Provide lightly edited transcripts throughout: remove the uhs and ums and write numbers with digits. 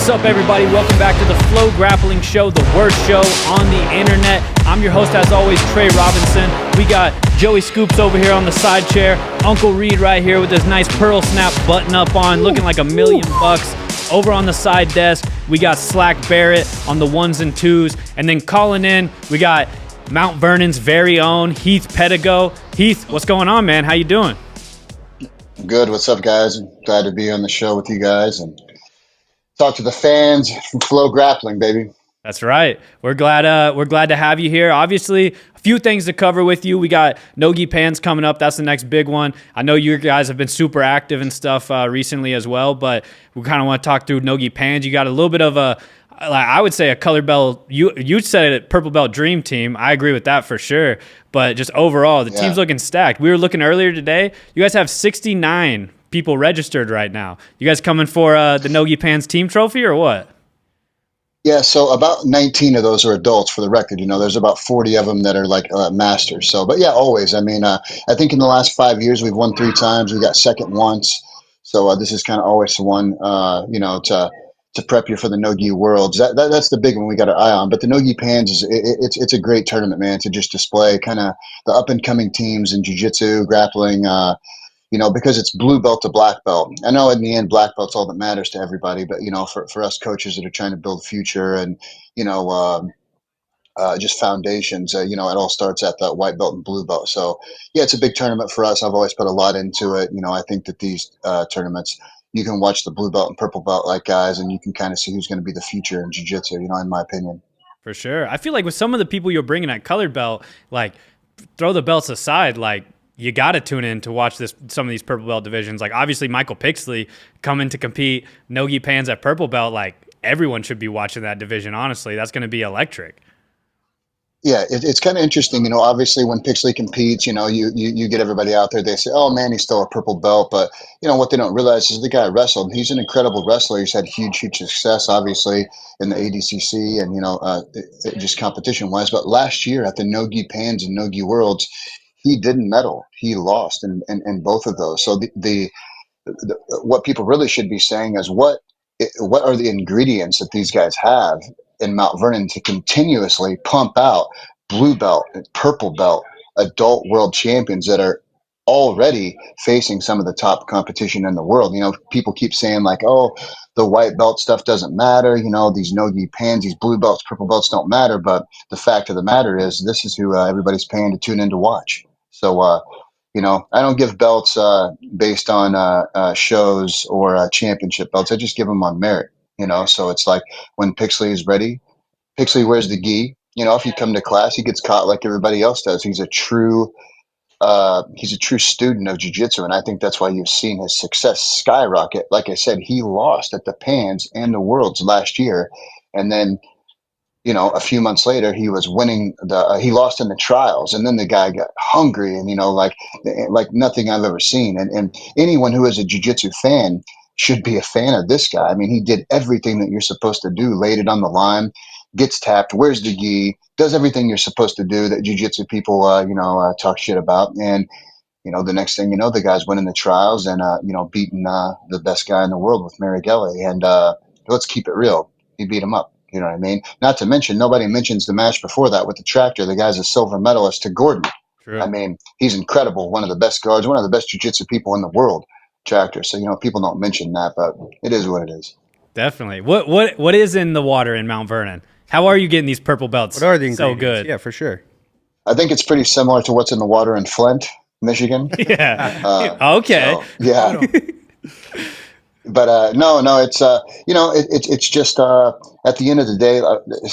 What's up, everybody? Welcome back to the FloGrappling Show, the worst show on the internet. I'm your host, as always, Trey Robinson. We got Joey Scoops over here on the side chair, Uncle Reed right here with his nice pearl snap button up on, looking like $1,000,000. Over on the side desk, we got Slack Barrett on the ones and twos, and then calling in, we got Mount Vernon's very own Heath Pedigo. Heath, what's going on, man? How you doing? Good. What's up, guys? I'm glad to be on the show with you guys and talk to the fans from FloGrappling, baby. That's right. We're glad to have you here. Obviously, a few things to cover with you. We got Nogi Pans coming up. That's the next big one. I know you guys have been super active and stuff recently as well, but we kind of want to talk through Nogi Pans. You got a little bit of a, I would say, a color belt. You said it, purple belt dream team. I agree with that for sure. But just overall, the team's looking stacked. We were looking earlier today. You guys have 69 people registered right now. You guys coming for the Nogi Pans team trophy or what? Yeah, so about 19 of those are adults, for the record. You know, there's about 40 of them that are like masters. So, but yeah, always. I mean, I think in the last 5 years we've won 3 times. We got second once. So this is kind of always the one, to prep you for the Nogi Worlds. That's the big one we got our eye on. But the Nogi Pans it's a great tournament, man, to just display kind of the up and coming teams in jiu-jitsu, grappling. Because it's blue belt to black belt. I know in the end, black belt's all that matters to everybody, but, for us coaches that are trying to build future and, just foundations, it all starts at that white belt and blue belt. So, yeah, it's a big tournament for us. I've always put a lot into it. I think that these tournaments, you can watch the blue belt and purple belt like guys, and you can kind of see who's going to be the future in jiu-jitsu, in my opinion. For sure. I feel like with some of the people you're bringing at colored belt, like, throw the belts aside, like, you got to tune in to watch some of these purple belt divisions. Like, obviously, Michael Pixley coming to compete, Nogi Pans at purple belt. Like, everyone should be watching that division, honestly. That's going to be electric. Yeah, it's kind of interesting. Obviously, when Pixley competes, you get everybody out there. They say, oh, man, he's still a purple belt. But, what they don't realize is the guy wrestled. He's an incredible wrestler. He's had huge success, obviously, in the ADCC and, just competition-wise. But last year at the Nogi Pans and Nogi Worlds, he didn't medal. He lost in both of those. So the what people really should be saying is what are the ingredients that these guys have in Mount Vernon to continuously pump out blue belt and purple belt adult world champions that are already facing some of the top competition in the world. People keep saying like, oh, the white belt stuff doesn't matter. These Nogi Pans, these blue belts, purple belts don't matter. But the fact of the matter is this is who everybody's paying to tune in to watch. So, I don't give belts based on shows or championship belts. I just give them on merit, So it's like when Pixley is ready, Pixley wears the gi. If you come to class, he gets caught like everybody else does. He's a true student of jiu-jitsu, and I think that's why you've seen his success skyrocket. Like I said, he lost at the Pans and the Worlds last year, and then a few months later, he was winning he lost in the trials, and then the guy got hungry and, like nothing I've ever seen. And anyone who is a jiu-jitsu fan should be a fan of this guy. I mean, he did everything that you're supposed to do, laid it on the line, gets tapped, wears the gi, does everything you're supposed to do that jiu-jitsu people, talk shit about. And, the next thing you know, the guy's winning the trials and, beating the best guy in the world with Mica Galvao. And let's keep it real. He beat him up. You know what I mean? Not to mention, nobody mentions the match before that with the tractor. The guy's a silver medalist to Gordon. True. I mean, he's incredible. One of the best guards, one of the best jiu-jitsu people in the world, tractor. So, people don't mention that, but it is what it is. Definitely. What is in the water in Mount Vernon? How are you getting these purple belts? What are the ingredients? So good? Yeah, for sure. I think it's pretty similar to what's in the water in Flint, Michigan. Yeah. Okay. So, yeah. But no, it's it's just at the end of the day,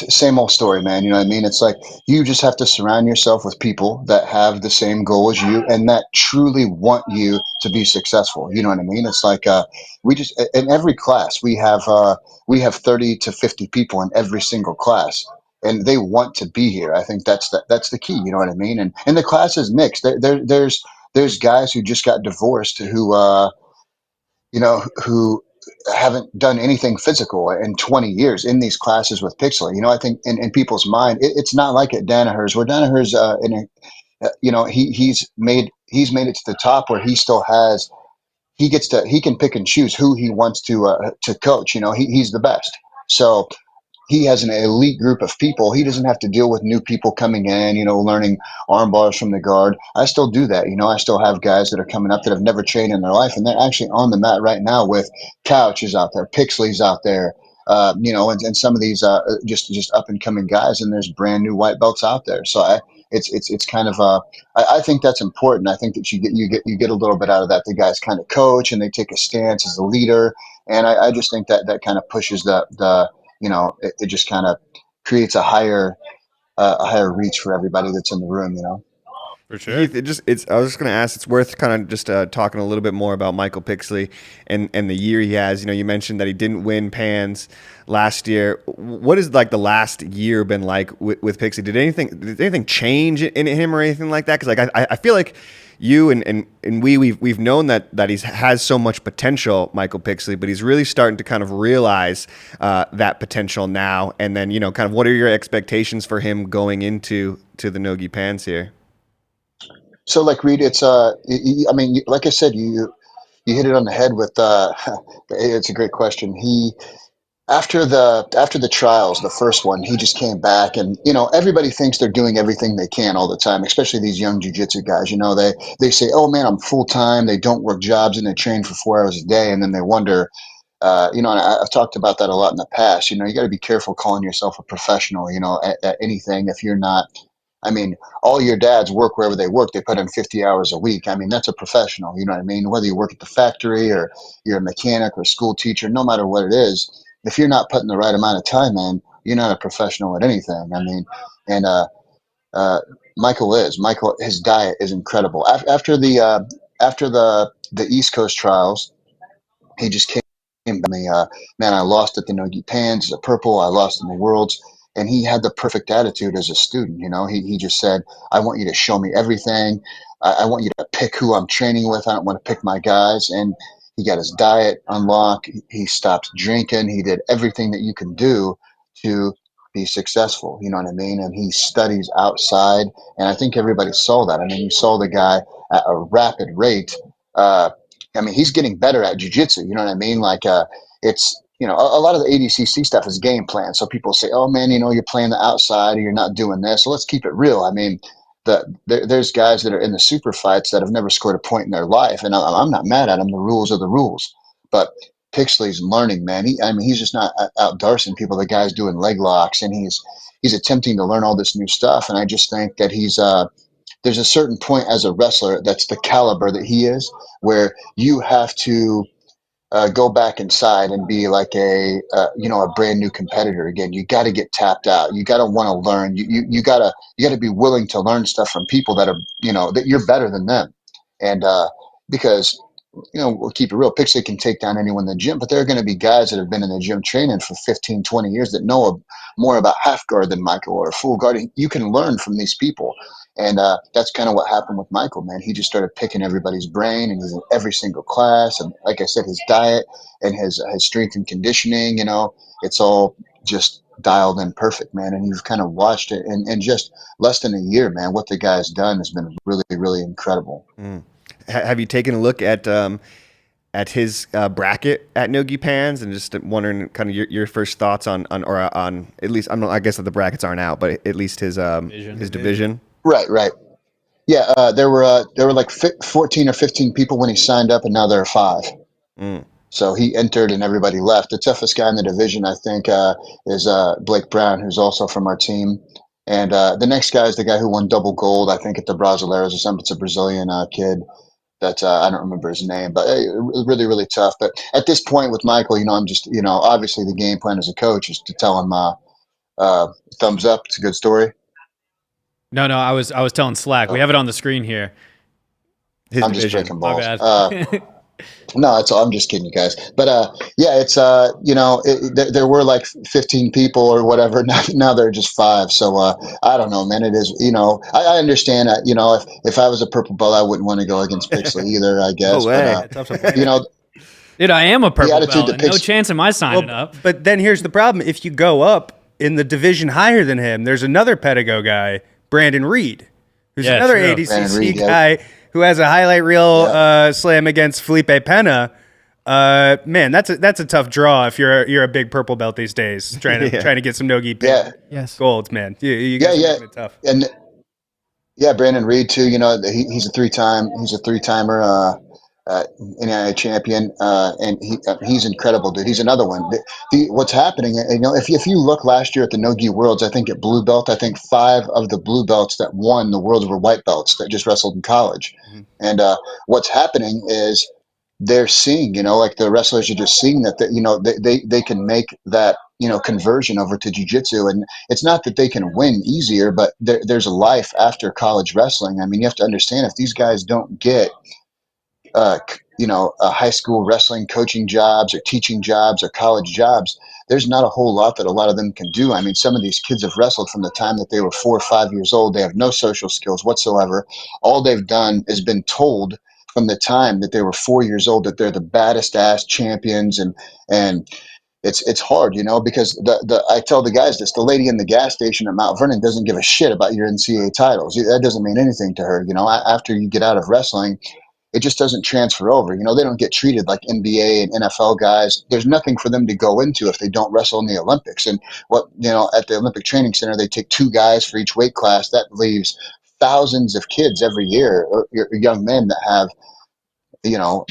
same old story, man. You know what I mean? It's like you just have to surround yourself with people that have the same goal as you and that truly want you to be successful. You know what I mean? It's like we just in every class we have 30 to 50 people in every single class, and they want to be here. I think that's the key. You know what I mean? And the class is mixed. There's guys who just got divorced who haven't done anything physical in 20 years in these classes with Pixley. I think in people's mind, it's not like at Danaher's, where Danaher's, he's made it to the top where he still has he can pick and choose who he wants to coach. You know, he's the best. So he has an elite group of people. He doesn't have to deal with new people coming in, you know, learning arm bars from the guard. I still do that. You know, I still have guys that are coming up that have never trained in their life, and they're actually on the mat right now with Couches out there, Pixley's out there, you know, and some of these just up and coming guys, and there's brand new white belts out there. So it's kind of I think that's important. I think that you get a little bit out of that. The guys kind of coach and they take a stance as a leader, and I just think that kind of pushes the you know, it just kind of creates a higher reach for everybody that's in the room, you know. For sure. Heath, I was just going to ask, it's worth kind of just talking a little bit more about Michael Pixley and the year he has. You know, you mentioned that he didn't win Pans last year. What has like the last year been like with Pixley? Did anything change in him or anything like that? Because like I feel like you and we've known that he has so much potential, Michael Pixley, but he's really starting to kind of realize that potential now. And then, you know, kind of what are your expectations for him going into the Nogi Pans here? So like Reed, it's I mean, like I said, you hit it on the head with it's a great question. He after the trials, the first one, he just came back, and you know everybody thinks they're doing everything they can all the time, especially these young jiu-jitsu guys. You know, they say, "Oh man, I'm full time." They don't work jobs and they train for 4 hours a day, and then they wonder. You know, and I've talked about that a lot in the past. You know, you got to be careful calling yourself a professional. You know, at anything if you're not. I mean, all your dads work wherever they work. They put in 50 hours a week. I mean, that's a professional. You know what I mean? Whether you work at the factory or you're a mechanic or a school teacher, no matter what it is, if you're not putting the right amount of time in, you're not a professional at anything. I mean, and Michael is. Michael, his diet is incredible. After the East Coast trials, he just came to me, man, I lost at the Nogi Pans as a purple. I lost in the Worlds. And he had the perfect attitude as a student. You know, he just said, I want you to show me everything. I want you to pick who I'm training with. I don't want to pick my guys. And he got his diet unlocked. He stopped drinking. He did everything that you can do to be successful. You know what I mean? And he studies outside. And I think everybody saw that. I mean, you saw the guy at a rapid rate. I mean, he's getting better at jiu-jitsu. You know what I mean? Like, it's, you know, a lot of the ADCC stuff is game plan. So people say, oh man, you know, you're playing the outside or you're not doing this. So let's keep it real. I mean, there's guys that are in the super fights that have never scored a point in their life. And I'm not mad at them. The rules are the rules. But Pixley's learning, man. He's just not out darsing people. The guy's doing leg locks and he's attempting to learn all this new stuff. And I just think that there's a certain point as a wrestler that's the caliber that he is, where you have to go back inside and be like a brand new competitor again. You got to get tapped out. You got to want to learn. You got to be willing to learn stuff from people that are, you know, that you're better than them. And because, you know, we'll keep it real. Pixley can take down anyone in the gym, but there are going to be guys that have been in the gym training for 15, 20 years that know more about half guard than Michael or full guard. You can learn from these people. And that's kind of what happened with Michael, man. He just started picking everybody's brain, and he's in every single class. And like I said, his diet and his strength and conditioning, you know, it's all just dialed in perfect, man. And you've kind of watched it in just less than a year, man. What the guy's done has been really, really incredible. Mm. Have you taken a look at his bracket at Nogi Pans, and just wondering kind of your first thoughts on at least, I guess that the brackets aren't out, but at least his division. Right. Yeah, there were like 14 or 15 people when he signed up, and now there are 5. Mm. So he entered and everybody left. The toughest guy in the division, I think, is Blake Brown, who's also from our team. And the next guy is the guy who won double gold, I think, at the Brasileiros or something. It's a Brazilian kid that I don't remember his name, but really, really tough. But at this point with Michael, you know, I'm just, you know, obviously the game plan as a coach is to tell him thumbs up. It's a good story. No, I was telling Slack. We have it on the screen here. I'm just breaking balls. No, that's all. I'm just kidding, you guys. But yeah, it's you know, there were like 15 people or whatever. Now there are just 5. So I don't know, man. It is, you know, I understand that. You know, if I was a purple belt, I wouldn't want to go against Pixley either, I guess. No way. But, you know, dude, I am a purple belt. And no chance am I signing up. But then here's the problem: if you go up in the division higher than him, there's another Pedigo guy, Brandon Reed, who's Yeah, another true. Brandon ADCC Reed, guy who has a highlight reel slam against Felipe Pena. Man, that's a tough draw if you're a big purple belt these days, trying to get some no-gi Yeah. Yes. golds, man. You guys are making it tough. And yeah, Brandon Reed too. You know, he's a three-timer NAIA champion, and he's incredible, dude. He's another one. What's happening? You know, if you look last year at the No-Gi Worlds, I think at blue belt, I think 5 of the blue belts that won the Worlds were white belts that just wrestled in college. Mhm. And what's happening is they're seeing, you know, like the wrestlers are just seeing that, you know, they can make that, you know, conversion over to jiu-jitsu. And it's not that they can win easier, but there's a life after college wrestling. I mean, you have to understand, if these guys don't get you know, high school wrestling coaching jobs or teaching jobs or college jobs, there's not a whole lot that a lot of them can do. I mean, some of these kids have wrestled from the time that they were 4 or 5 years old. They have no social skills whatsoever. All they've done is been told from the time that they were 4 years old that they're the baddest ass champions, and it's hard, you know, because I tell the guys this: the lady in the gas station at Mount Vernon doesn't give a shit about your NCAA titles. That doesn't mean anything to her. You know, after you get out of wrestling, it just doesn't transfer over. You know, they don't get treated like NBA and NFL guys. There's nothing for them to go into if they don't wrestle in the Olympics. And what, you know, at the Olympic Training Center, they take 2 guys for each weight class. That leaves thousands of kids every year, or young men that have, you know,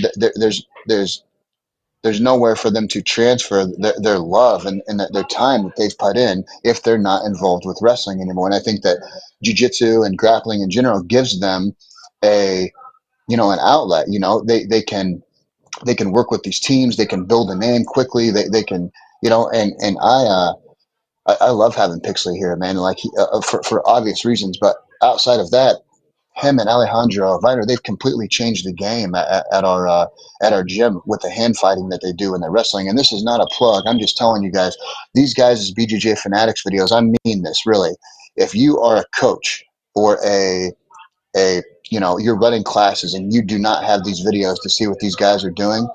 there's nowhere for them to transfer their love and their time that they've put in if they're not involved with wrestling anymore. And I think that jiu-jitsu and grappling in general gives them a, you know, an outlet. You know, they can work with these teams. They can build a name quickly. They can, you know, and I love having Pixley here, man. Like for obvious reasons, but outside of that, him and Alejandro Viner, they've completely changed the game at our gym with the hand fighting that they do in their wrestling. And this is not a plug. I'm just telling you guys, these guys' BJJ Fanatics videos, I mean this really. If you are a coach or a you know, you're running classes and you do not have these videos to see what these guys are doing,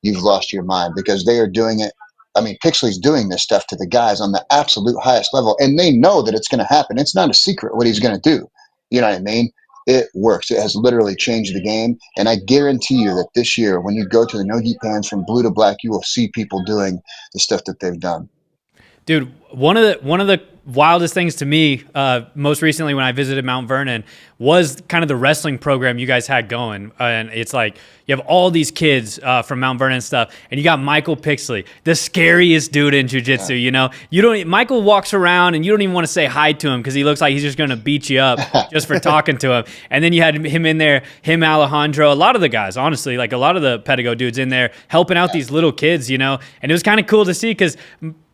you've lost your mind, because they are doing it. I mean, Pixley's doing this stuff to the guys on the absolute highest level, and they know that it's going to happen. It's not a secret what he's going to do. You know what I mean? It works. It has literally changed the game. And I guarantee you that this year, when you go to the No-Gi Pans from blue to black, you will see people doing the stuff that they've done. Dude, one of the wildest things to me, most recently when I visited Mount Vernon, was kind of the wrestling program you guys had going. And it's like you have all these kids from Mount Vernon and stuff, and you got Michael Pixley, the scariest dude in jiu-jitsu. Yeah. You know, Michael walks around and you don't even want to say hi to him because he looks like he's just going to beat you up just for talking to him. And then you had him in there, Alejandro, a lot of the guys, honestly, like a lot of the Pedigo dudes in there helping out these little kids, you know. And it was kind of cool to see because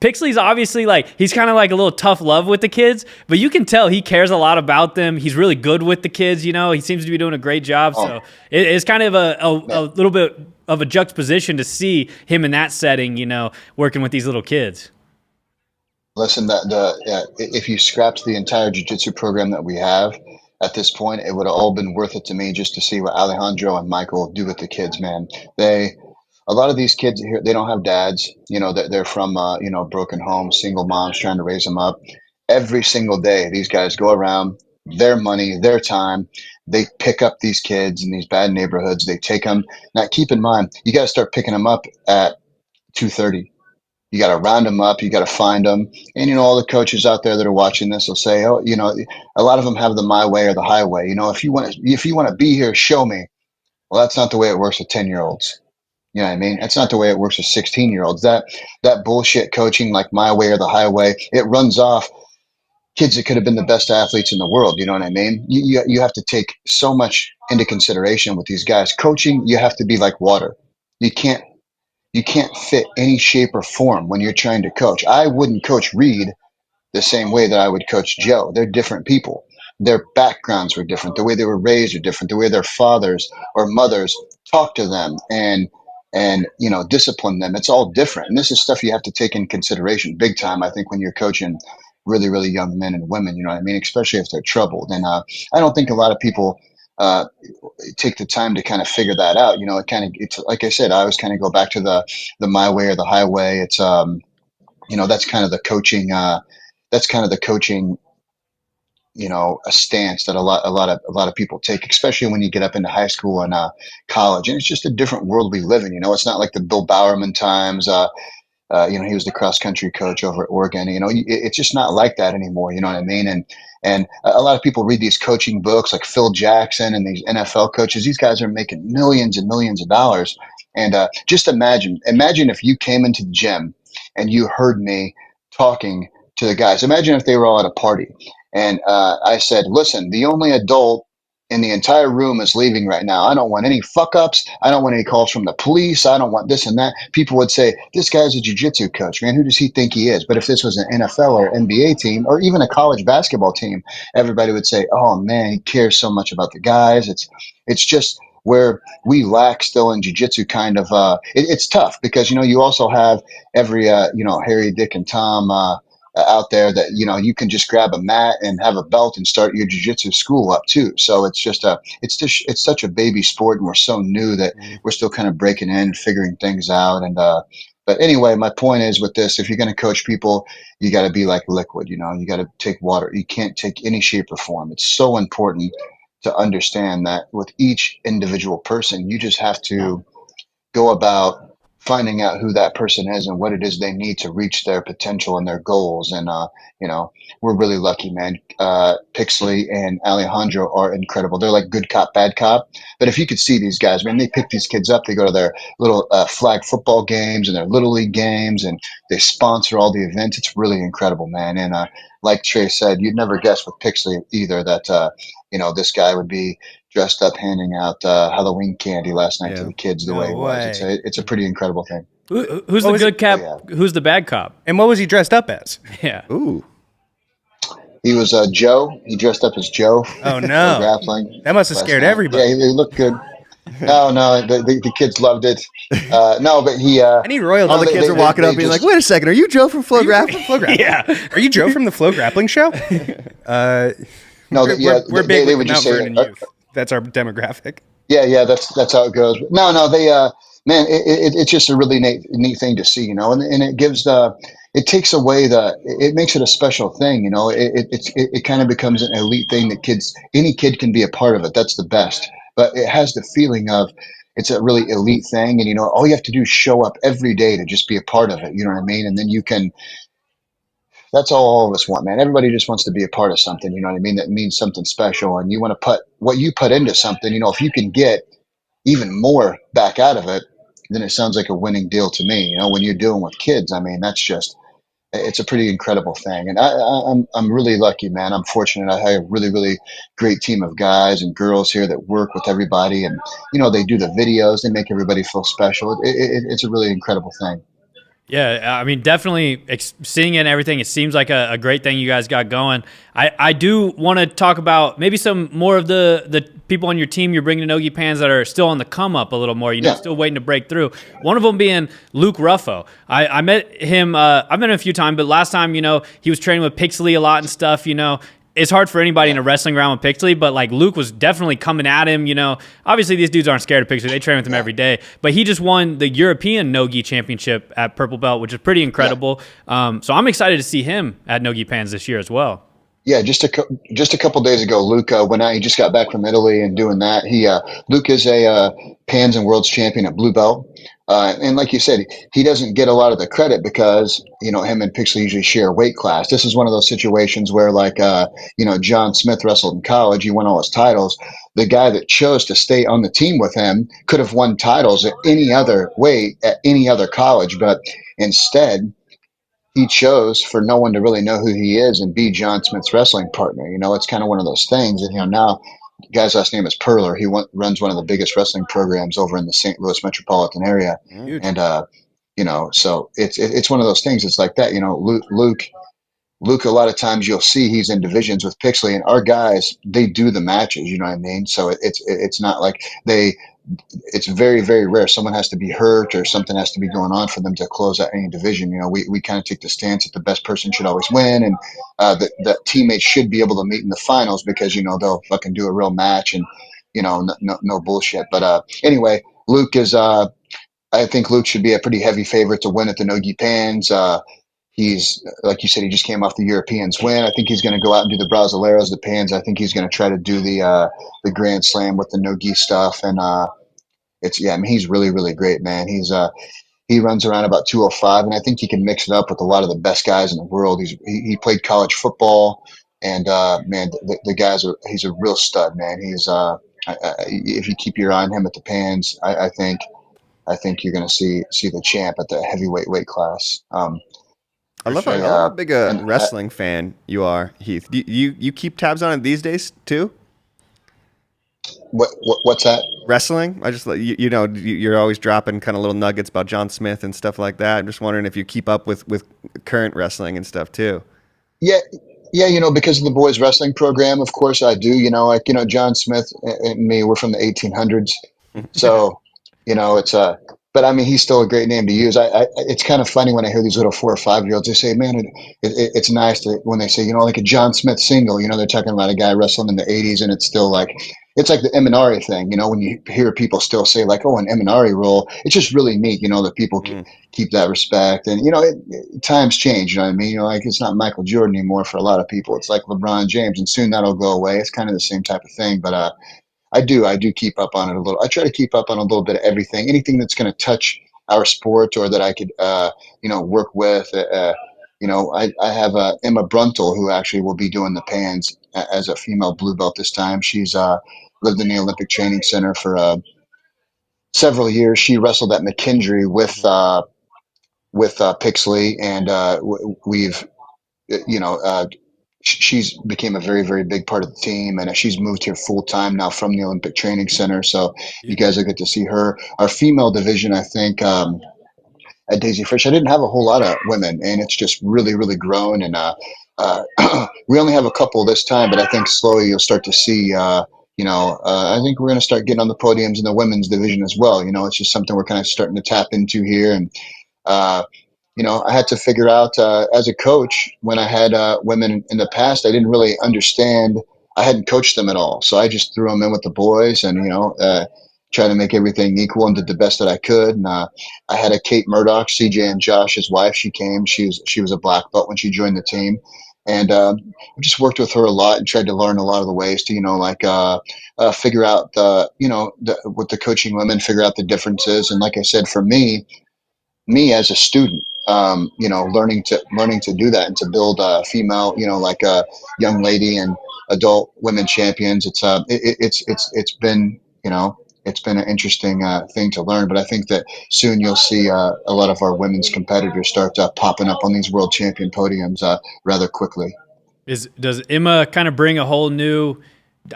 Pixley's obviously like, he's kind of like a little tough love with the kids, but you can tell he cares a lot about them. He's really good with the kids, you know. He seems to be doing a great job. So it's kind of a little bit of a juxtaposition to see him in that setting, you know, working with these little kids. Listen, if you scrapped the entire jiu-jitsu program that we have at this point, it would have all been worth it to me just to see what Alejandro and Michael do with the kids, man. A lot of these kids here, they don't have dads. You know, they're from, you know, broken homes, single moms trying to raise them up. Every single day, these guys go around, their money, their time. They pick up these kids in these bad neighborhoods. They take them. Now, keep in mind, you got to start picking them up at 2:30. You got to round them up. You got to find them. And, you know, all the coaches out there that are watching this will say, oh, you know, a lot of them have the my way or the highway. You know, if you want to be here, show me. Well, that's not the way it works with 10-year-olds. You know what I mean? That's not the way it works with 16-year-olds. That bullshit coaching, like my way or the highway, it runs off kids that could have been the best athletes in the world. You know what I mean? You have to take so much into consideration with these guys. Coaching, you have to be like water. You can't fit any shape or form when you're trying to coach. I wouldn't coach Reed the same way that I would coach Joe. They're different people. Their backgrounds were different. The way they were raised are different. The way their fathers or mothers talk to them and you know, discipline them. It's all different. And this is stuff you have to take in consideration big time, I think, when you're coaching really, really young men and women, you know what I mean? Especially if they're troubled. And I don't think a lot of people take the time to kind of figure that out. You know, it's like I said, I always kind of go back to the my way or the highway. It's, you know, that's kind of the coaching, a stance that a lot of people take, especially when you get up into high school and college. And it's just a different world we live in. It's not like the Bill Bowerman times. He was the cross country coach over at Oregon. It's just not like that anymore. You know what I mean? And a lot of people read these coaching books like Phil Jackson and these NFL coaches. These guys are making millions and millions of dollars. And just imagine if you came into the gym and you heard me talking to the guys. Imagine if they were all at a party and I said, listen, the only adult in the entire room is leaving right now. I don't want any fuck ups. I don't want any calls from the police. I don't want this and that. People would say, this guy's a jiu-jitsu coach, man. Who does he think he is? But if this was an NFL or NBA team or even a college basketball team, everybody would say, oh man, he cares so much about the guys. It's just where we lack still in jiu-jitsu kind of, it's tough because, you also have every, Harry, Dick and Tom, out there that you can just grab a mat and have a belt and start your jiu-jitsu school up too. So it's it's such a baby sport, and we're so new that we're still kind of breaking in, figuring things out. And but anyway, my point is with this: if you're going to coach people, you got to be like liquid. You got to take water. You can't take any shape or form. It's so important to understand that with each individual person, you just have to go about finding out who that person is and what it is they need to reach their potential and their goals. And, we're really lucky, man. Pixley and Alejandro are incredible. They're like good cop, bad cop. But if you could see these guys, man, they pick these kids up. They go to their little flag football games and their little league games, and they sponsor all the events. It's really incredible, man. And like Trey said, you'd never guess with Pixley either that, this guy would be dressed up handing out Halloween candy last night to the kids the way he was. It's a pretty incredible thing. Who's the good cop? Oh, yeah. Who's the bad cop? And what was he dressed up as? Yeah. Ooh. He was Joe. He dressed up as Joe. Oh, no. Grappling. That must have scared everybody. Yeah, he looked good. No, the kids loved it. No, but he. Any royalty. All the kids are walking up being like, wait a second, are you Joe from FloGrappling? Yeah. Are you Joe from the FloGrappling show? No, we're big they with would just Mount say Vernon youth. That's our demographic. Yeah, that's how it goes. No, they, man, it's just a really neat thing to see, and it gives it takes away it makes it a special thing, it kind of becomes an elite thing that any kid can be a part of it. That's the best, but it has the feeling of it's a really elite thing, and all you have to do is show up every day to just be a part of it. You know what I mean? And then you can. That's all of us want, man. Everybody just wants to be a part of something, you know what I mean? That means something special. And you want to put what you put into something, if you can get even more back out of it, then it sounds like a winning deal to me. When you're dealing with kids, I mean, it's a pretty incredible thing. And I'm really lucky, man. I'm fortunate. I have a really, really great team of guys and girls here that work with everybody. And, they do the videos. They make everybody feel special. It's a really incredible thing. Yeah, I mean, definitely seeing it and everything, it seems like a great thing you guys got going. I do want to talk about maybe some more of the people on your team you're bringing to Nogi Pans that are still on the come up a little more, still waiting to break through. One of them being Luke Ruffo. I met him, I've met him a few times, but last time, he was training with Pixley a lot and stuff, It's hard for anybody in a wrestling round with Pixley, but like Luke was definitely coming at him. Obviously these dudes aren't scared of Pixley; they train with him every day. But he just won the European Nogi Championship at Purple Belt, which is pretty incredible. So I'm excited to see him at Nogi Pans this year as well. Yeah, just a couple days ago, Luke went out. He just got back from Italy and doing that. Luke is a Pans and Worlds champion at Blue Belt. And like you said, he doesn't get a lot of the credit because, him and Pixley usually share a weight class. This is one of those situations where John Smith wrestled in college. He won all his titles. The guy that chose to stay on the team with him could have won titles at any other weight at any other college. But instead, he chose for no one to really know who he is and be John Smith's wrestling partner. It's kind of one of those things. And, now the guy's last name is Perler. He runs one of the biggest wrestling programs over in the St. Louis metropolitan area. Huge. And, so it's one of those things. It's like that, Luke, a lot of times you'll see he's in divisions with Pixley, and our guys, they do the matches, you know what I mean? So it's not like it's very, very rare. Someone has to be hurt or something has to be going on for them to close out any division. We kind of take the stance that the best person should always win, and that teammates should be able to meet in the finals because, they'll fucking do a real match and, no bullshit. But anyway, Luke is, I think Luke should be a pretty heavy favorite to win at the Nogi Pans. He's, like you said, he just came off the Europeans win. I think he's going to go out and do the Brasileiros, the Pans. I think he's going to try to do the Grand Slam with the no-gi stuff. And I mean, he's really, really great, man. He runs around about 205, and I think he can mix it up with a lot of the best guys in the world. He played college football, and man, the guys he's a real stud, man. If you keep your eye on him at the Pans, I think you're going to see the champ at the heavyweight weight class. I love how big a wrestling fan you are, Heath. Do you keep tabs on it these days too? What's that? Wrestling? I just you're always dropping kind of little nuggets about John Smith and stuff like that. I'm just wondering if you keep up with current wrestling and stuff too. Yeah, because of the boys wrestling program, of course I do. John Smith and me, we're from the 1800s, so it's but I mean, he's still a great name to use. It's kind of funny when I hear these little 4 or 5-year-olds. They say, "Man, it's nice when they say, like a John Smith single." They're talking about a guy wrestling in the 80s, and it's still like it's like the Eminari thing. When you hear people still say like, "Oh, an Eminari role," it's just really neat. That people keep that respect, and times change. You know what I mean? Like it's not Michael Jordan anymore for a lot of people. It's like LeBron James, and soon that'll go away. It's kind of the same type of thing, but I do keep up on it a little. I try to keep up on a little bit of anything that's going to touch our sport or that I could, work with. I have Emma Bruntal, who actually will be doing the Pans as a female blue belt this time. She's lived in the Olympic Training Center for several years. She wrestled at McKendree with Pixley, and we've, she's became a very, very big part of the team, and she's moved here full time now from the Olympic Training Center. So you guys will get to see her. Our female division, I think, at Daisy Fish, I didn't have a whole lot of women, and it's just really, really grown. And we only have a couple this time, but I think slowly you'll start to see. I think we're going to start getting on the podiums in the women's division as well. It's just something we're kind of starting to tap into here, and I had to figure out as a coach when I had women in the past, I didn't really understand. I hadn't coached them at all. So I just threw them in with the boys and, try to make everything equal and did the best that I could. And I had a Kate Murdoch, CJ and Josh's wife. She came. She was a black belt when she joined the team. And I just worked with her a lot and tried to learn a lot of the ways to, figure out, with the coaching women, figure out the differences. And like I said, for me as a student, learning to do that and to build a female, like a young lady and adult women champions. It's been an interesting thing to learn. But I think that soon you'll see a lot of our women's competitors start popping up on these world champion podiums rather quickly. Does Emma kind of bring a whole new?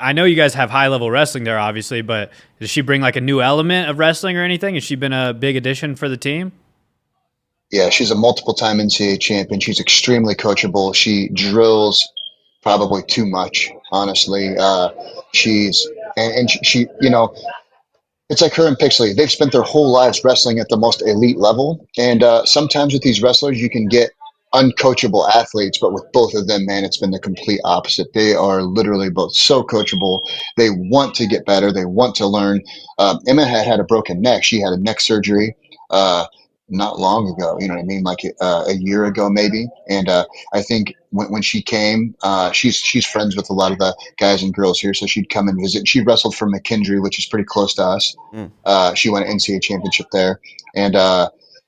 I know you guys have high level wrestling there, obviously, but does she bring like a new element of wrestling or anything? Has she been a big addition for the team? Yeah, she's a multiple-time NCAA champion. She's extremely coachable. She drills probably too much, honestly. She, it's like her and Pixley. They've spent their whole lives wrestling at the most elite level. And sometimes with these wrestlers, you can get uncoachable athletes. But with both of them, man, it's been the complete opposite. They are literally both so coachable. They want to get better. They want to learn. Emma had a broken neck. She had a neck surgery not long ago, you know what I mean? Like a year ago, maybe. And I think when she came, she's friends with a lot of the guys and girls here. So she'd come and visit. She wrestled for McKendree, which is pretty close to us. She won an NCAA championship there. And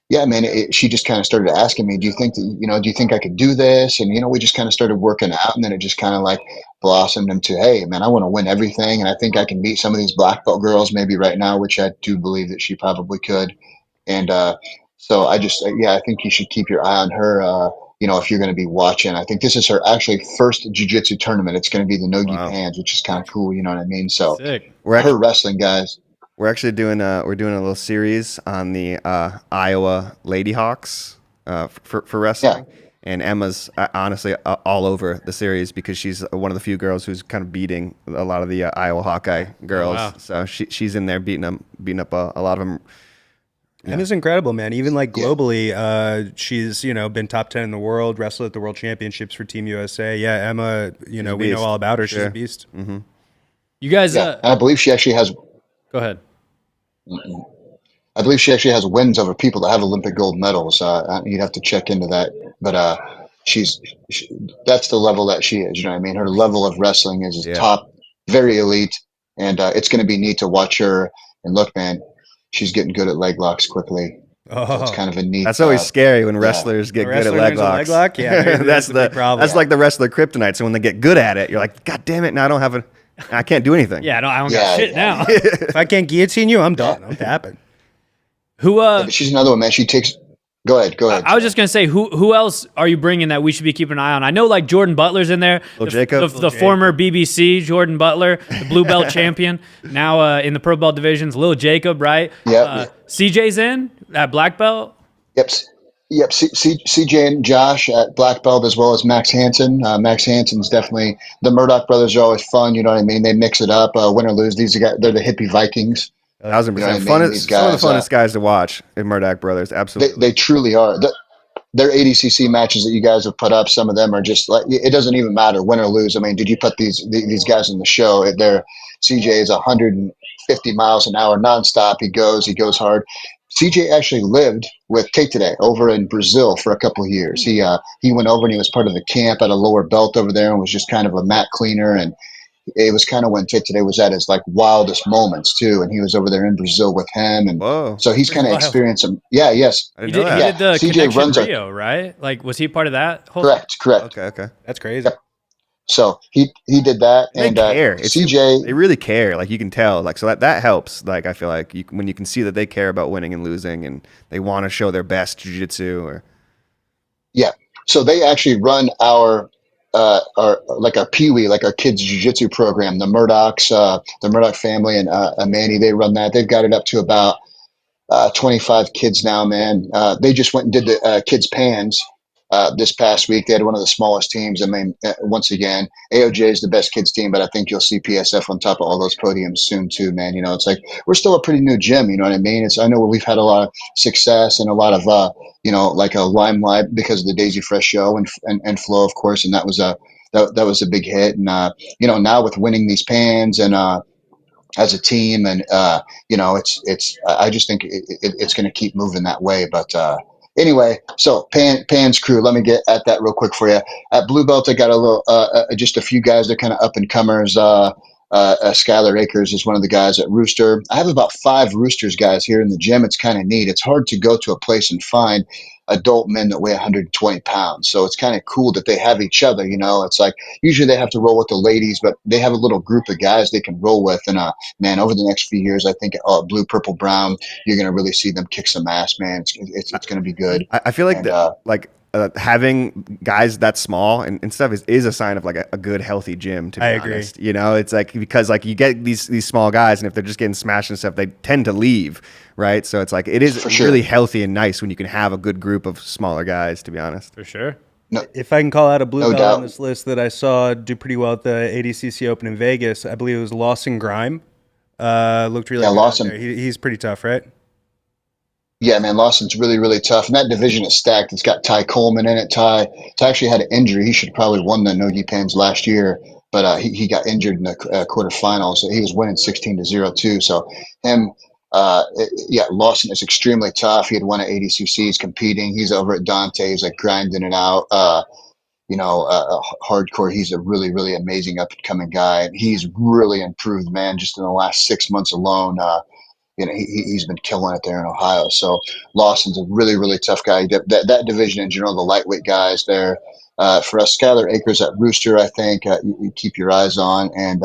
yeah, man, she just kind of started asking me, do you think I could do this? And, we just kind of started working out, and then it just kind of like blossomed into, hey, man, I want to win everything. And I think I can beat some of these black belt girls maybe right now, which I do believe that she probably could. And, so I think you should keep your eye on her, if you're going to be watching. I think this is her actually first jiu-jitsu tournament. It's going to be the Nogi Pans, which is kind of cool. You know what I mean? So her wrestling guys. We're actually doing a little series on the Iowa Lady Hawks for wrestling. Yeah. And Emma's honestly all over the series because she's one of the few girls who's kind of beating a lot of the Iowa Hawkeye girls. Oh, wow. So she's in there beating up a lot of them. Yeah. Emma's incredible, man. Even like globally, she's, been top 10 in the world, wrestled at the world championships for Team USA. Yeah, Emma, we know all about her. She's a beast. Mm-hmm. You guys, I believe she actually has. Go ahead. I believe she actually has wins over people that have Olympic gold medals. You'd have to check into that but she's she, that's the level that she is. You know what I mean? Her level of wrestling is Yeah. top, very elite, and it's going to be neat to watch her. And look, man, she's getting good at leg locks quickly. So it's kind of a neat. That's always scary when yeah. wrestlers get A good at wrestler leg learns a leg locks. lock? Yeah, that's a big problem. That's like the wrestler kryptonite. So when they get good at it, you're like, God damn it! Now I can't do anything. Yeah, I don't Yeah, got shit yeah. now. If I can't guillotine you, I'm done. I'm tapping. Who But she's another one, man. She takes. Go ahead. I was just gonna say, who else are you bringing that we should be keeping an eye on? I know like Jordan Butler's in there, the former BBC Jordan Butler, the blue belt champion, now in the pro belt divisions. Lil Jacob, right? Yep. CJ's in at black belt. Yep. CJ and Josh at black belt, as well as Max Hansen. Max Hansen's definitely, the Murdoch brothers are always fun. You know what I mean? They mix it up. Win or lose, these guys, they're the hippie Vikings. 1,000%. You know what I mean? These Some of guys, the funnest guys to watch in Murdoch Brothers. Absolutely. They truly are. Their ADCC matches that you guys have put up, some of them are just like, it doesn't even matter win or lose. I mean, did you put these guys in the show? CJ is 150 miles an hour nonstop. He goes hard. CJ actually lived with Tate Today over in Brazil for a couple of years. He went over and he was part of the camp at a lower belt over there and was just kind of a mat cleaner. And it was kind of when Tate Today was at his like wildest moments too. And he was over there in Brazil with him. And Whoa. so he's kind of experienced some. Yeah. Yes. I He didn't know that. did the CJ Connection runs Rio, right? Like, was he part of that whole? Correct. Okay. That's crazy. Yep. So he did that, They and care. CJ. They really care. Like you can tell. Like so that helps. Like I feel like when you can see that they care about winning and losing, and they want to show their best jiu-jitsu. Or Yeah. So they actually run our like our Pee-wee, like our kids jiu-jitsu program. The Murdoch family and Manny, they run that. They've got it up to about 25 kids now, man. They just went and did the kids pans this past week. They had one of the smallest teams. I mean, once again, AOJ is the best kids team, but I think you'll see PSF on top of all those podiums soon too, man. You know, it's like we're still a pretty new gym. You know what I mean? I know we've had a lot of success and a lot of like a limelight because of the Daisy Fresh show and Flow, of course, and that was a big hit. And now with winning these pans and as a team, and it's I just think it's going to keep moving that way. But anyway, so Pan's crew, let me get at that real quick for you. At blue belt, I got a little just a few guys. They're kind of up and comers. Skylar Akers is one of the guys at Rooster. I have about 5 Roosters guys here in the gym. It's kind of neat. It's hard to go to a place and find adult men that weigh 120 pounds. So it's kind of cool that they have each other. You know, it's like usually they have to roll with the ladies, but they have a little group of guys they can roll with. And man, over the next few years, I think blue, purple, brown, you're going to really see them kick some ass, man. It's going to be good. I feel like having guys that small and stuff is a sign of like a good healthy gym. To be honest, you know, it's like because like you get these small guys, and if they're just getting smashed and stuff, they tend to leave, right? So it's like it is really healthy and nice when you can have a good group of smaller guys. To be honest, For sure. No, If I can call out a blue belt doubt. on this list that I saw do pretty well at the ADCC Open in Vegas, I believe it was Lawson Grime. Looked really good out Lawson. there. He's pretty tough, right? Yeah, man, Lawson's really, really tough. And that division is stacked. It's got Ty Coleman in it. Ty actually had an injury. He should have probably won the Nogi Pans last year, but he got injured in the quarterfinals. So he was winning 16-0 too. So him, Lawson is extremely tough. He had won at ADCCs competing. He's over at Dante. He's like grinding it out. Hardcore. He's a really, really amazing up and coming guy. And he's really improved, man, just in the last 6 months alone. He's been killing it there in Ohio. So Lawson's a really, really tough guy. That division in general, the lightweight guys there. For us, Skylar Akers at Rooster, I think you keep your eyes on, and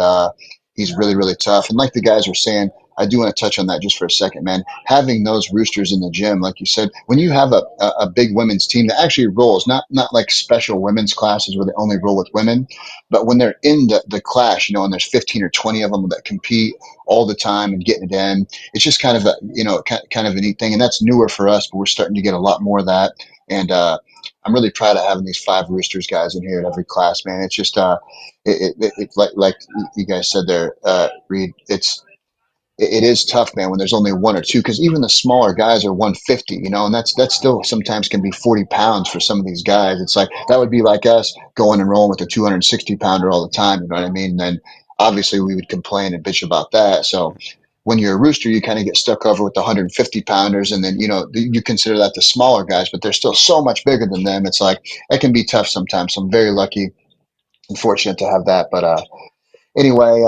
he's really, really tough. And like the guys were saying, I do want to touch on that just for a second, man. Having those Roosters in the gym, like you said, when you have a big women's team that actually rolls, not like special women's classes where they only roll with women, but when they're in the class, and there's 15 or 20 of them that compete all the time and getting it in, it's just kind of a neat thing. And that's newer for us, but we're starting to get a lot more of that. And I'm really proud of having these 5 Roosters guys in here at every class, man. It's just it's like you guys said there, Reed. It is tough, man, when there's only 1 or 2, because even the smaller guys are 150, and that's still sometimes can be 40 pounds for some of these guys. It's like that would be like us going and rolling with a 260 pounder all the time. You know what I mean? And then obviously we would complain and bitch about that. So when you're a rooster, you kind of get stuck over with the 150 pounders. And then, you consider that the smaller guys, but they're still so much bigger than them. It's like, it can be tough sometimes. So I'm very lucky and fortunate to have that. But, anyway,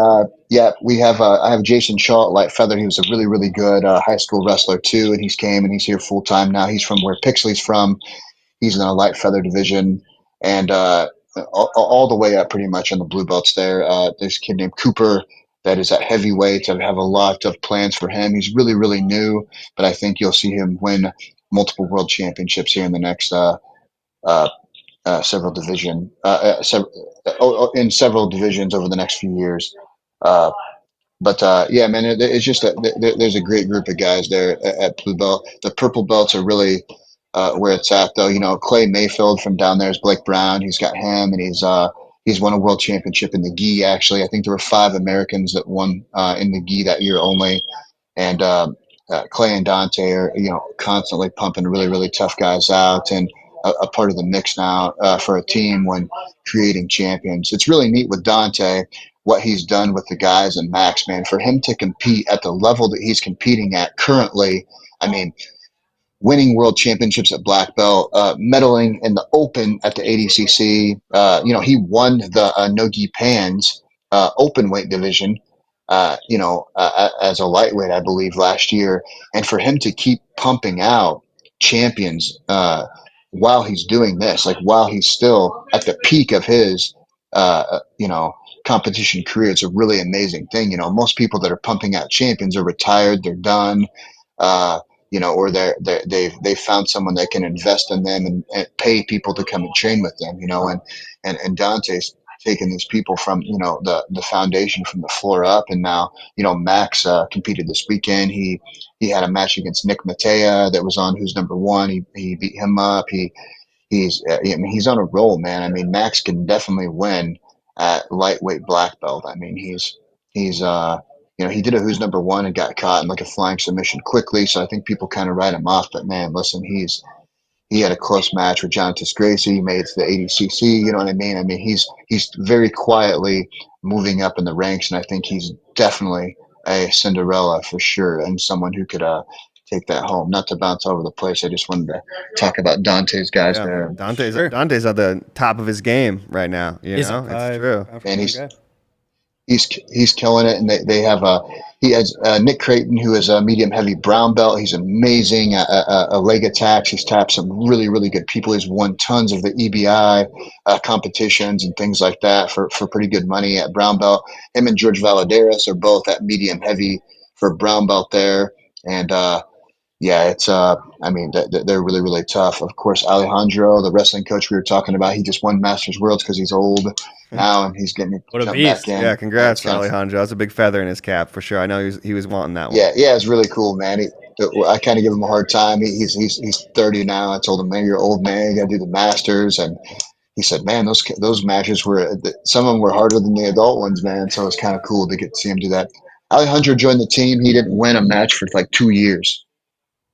yeah, I have Jason Shaw at light feather. He was a really, really good high school wrestler too. And he's here full time now. He's from where Pixley's from. He's in the light feather division, and all the way up pretty much on the blue belts there. There's a kid named Cooper that is at heavyweight. I have a lot of plans for him. He's really, really new, but I think you'll see him win multiple world championships here in the next several in several divisions over the next few years. But yeah, man, it's just there's a great group of guys there at blue belt. The purple belts are really where it's at, though. Clay Mayfield from down there is Blake Brown. He's got him, and he's won a world championship in the gi. Actually, I think there were 5 Americans that won in the gi that year only. And Clay and Dante are constantly pumping really, really tough guys out, and a part of the mix now for a team when creating champions. It's really neat with Dante what he's done with the guys and Max, man. For him to compete at the level that he's competing at currently, I mean, winning world championships at black belt, medaling in the open at the ADCC. He won the Nogi Pans open weight division, as a lightweight, I believe, last year. And for him to keep pumping out champions while he's doing this, like while he's still at the peak of his, competition career, it's a really amazing thing. Most people that are pumping out champions are retired, they're done. Or they've found someone that can invest in them and pay people to come and train with them, and Dante's taking these people from, the foundation from the floor up. And now, Max competed this weekend. He had a match against Nick Matea that was on Who's Number One. He beat him up. He's on a roll, man. I mean, Max can definitely win at lightweight black belt. I mean, he's he did a Who's Number One and got caught in like a flying submission quickly. So I think people kind of write him off. But man, listen, he had a close match with Jonathan Gracie. He made it to the ADCC. You know what I mean? I mean, he's very quietly moving up in the ranks, and I think he's definitely a Cinderella for sure, and someone who could take that home. Not to bounce over the place. I just wanted to talk about Dante's guys there. Dante's at the top of his game right now. It's true. And he's killing it, and they have he has Nick Creighton, who is a medium heavy brown belt. He's amazing a leg attacks. He's tapped some really, really good people. He's won tons of the EBI competitions and things like that for pretty good money at brown belt. Him and George Valadares are both at medium heavy for brown belt there, and yeah, it's they're really, really tough. Of course, Alejandro, the wrestling coach we were talking about, he just won Masters Worlds because he's old now, and he's getting to jump back in. Yeah, congrats, Alejandro. That's a big feather in his cap for sure. I know he was wanting that one. Yeah, it's really cool, man. I kind of give him a hard time. He's 30 now. I told him, man, you're old, man. You got to do the Masters, and he said, man, those matches some of them were harder than the adult ones, man. So it's kind of cool to get to see him do that. Alejandro joined the team. He didn't win a match for like 2 years.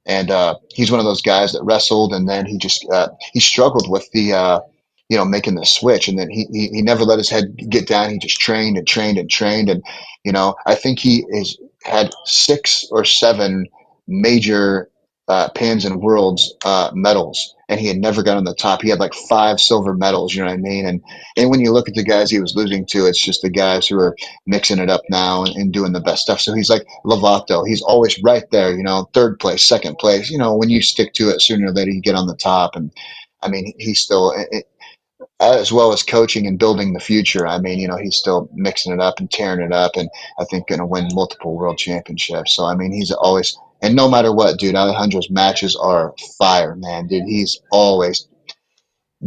And he's one of those guys that wrestled, and then he just he struggled with the making the switch, and then he never let his head get down. He just trained and trained and trained, and I think he had 6 or 7 major Pans and Worlds medals, and he had never got on the top. He had like 5 silver medals, you know what I mean? And when you look at the guys he was losing to, it's just the guys who are mixing it up now and doing the best stuff. So he's like Lovato. He's always right there, 3rd place, 2nd place. When you stick to it, sooner or later you get on the top. And I mean, he's still, as well as coaching and building the future, I mean, he's still mixing it up and tearing it up, and I think going to win multiple world championships. So, I mean, he's always, and no matter what, dude, Alejandro's matches are fire, man, dude. He's always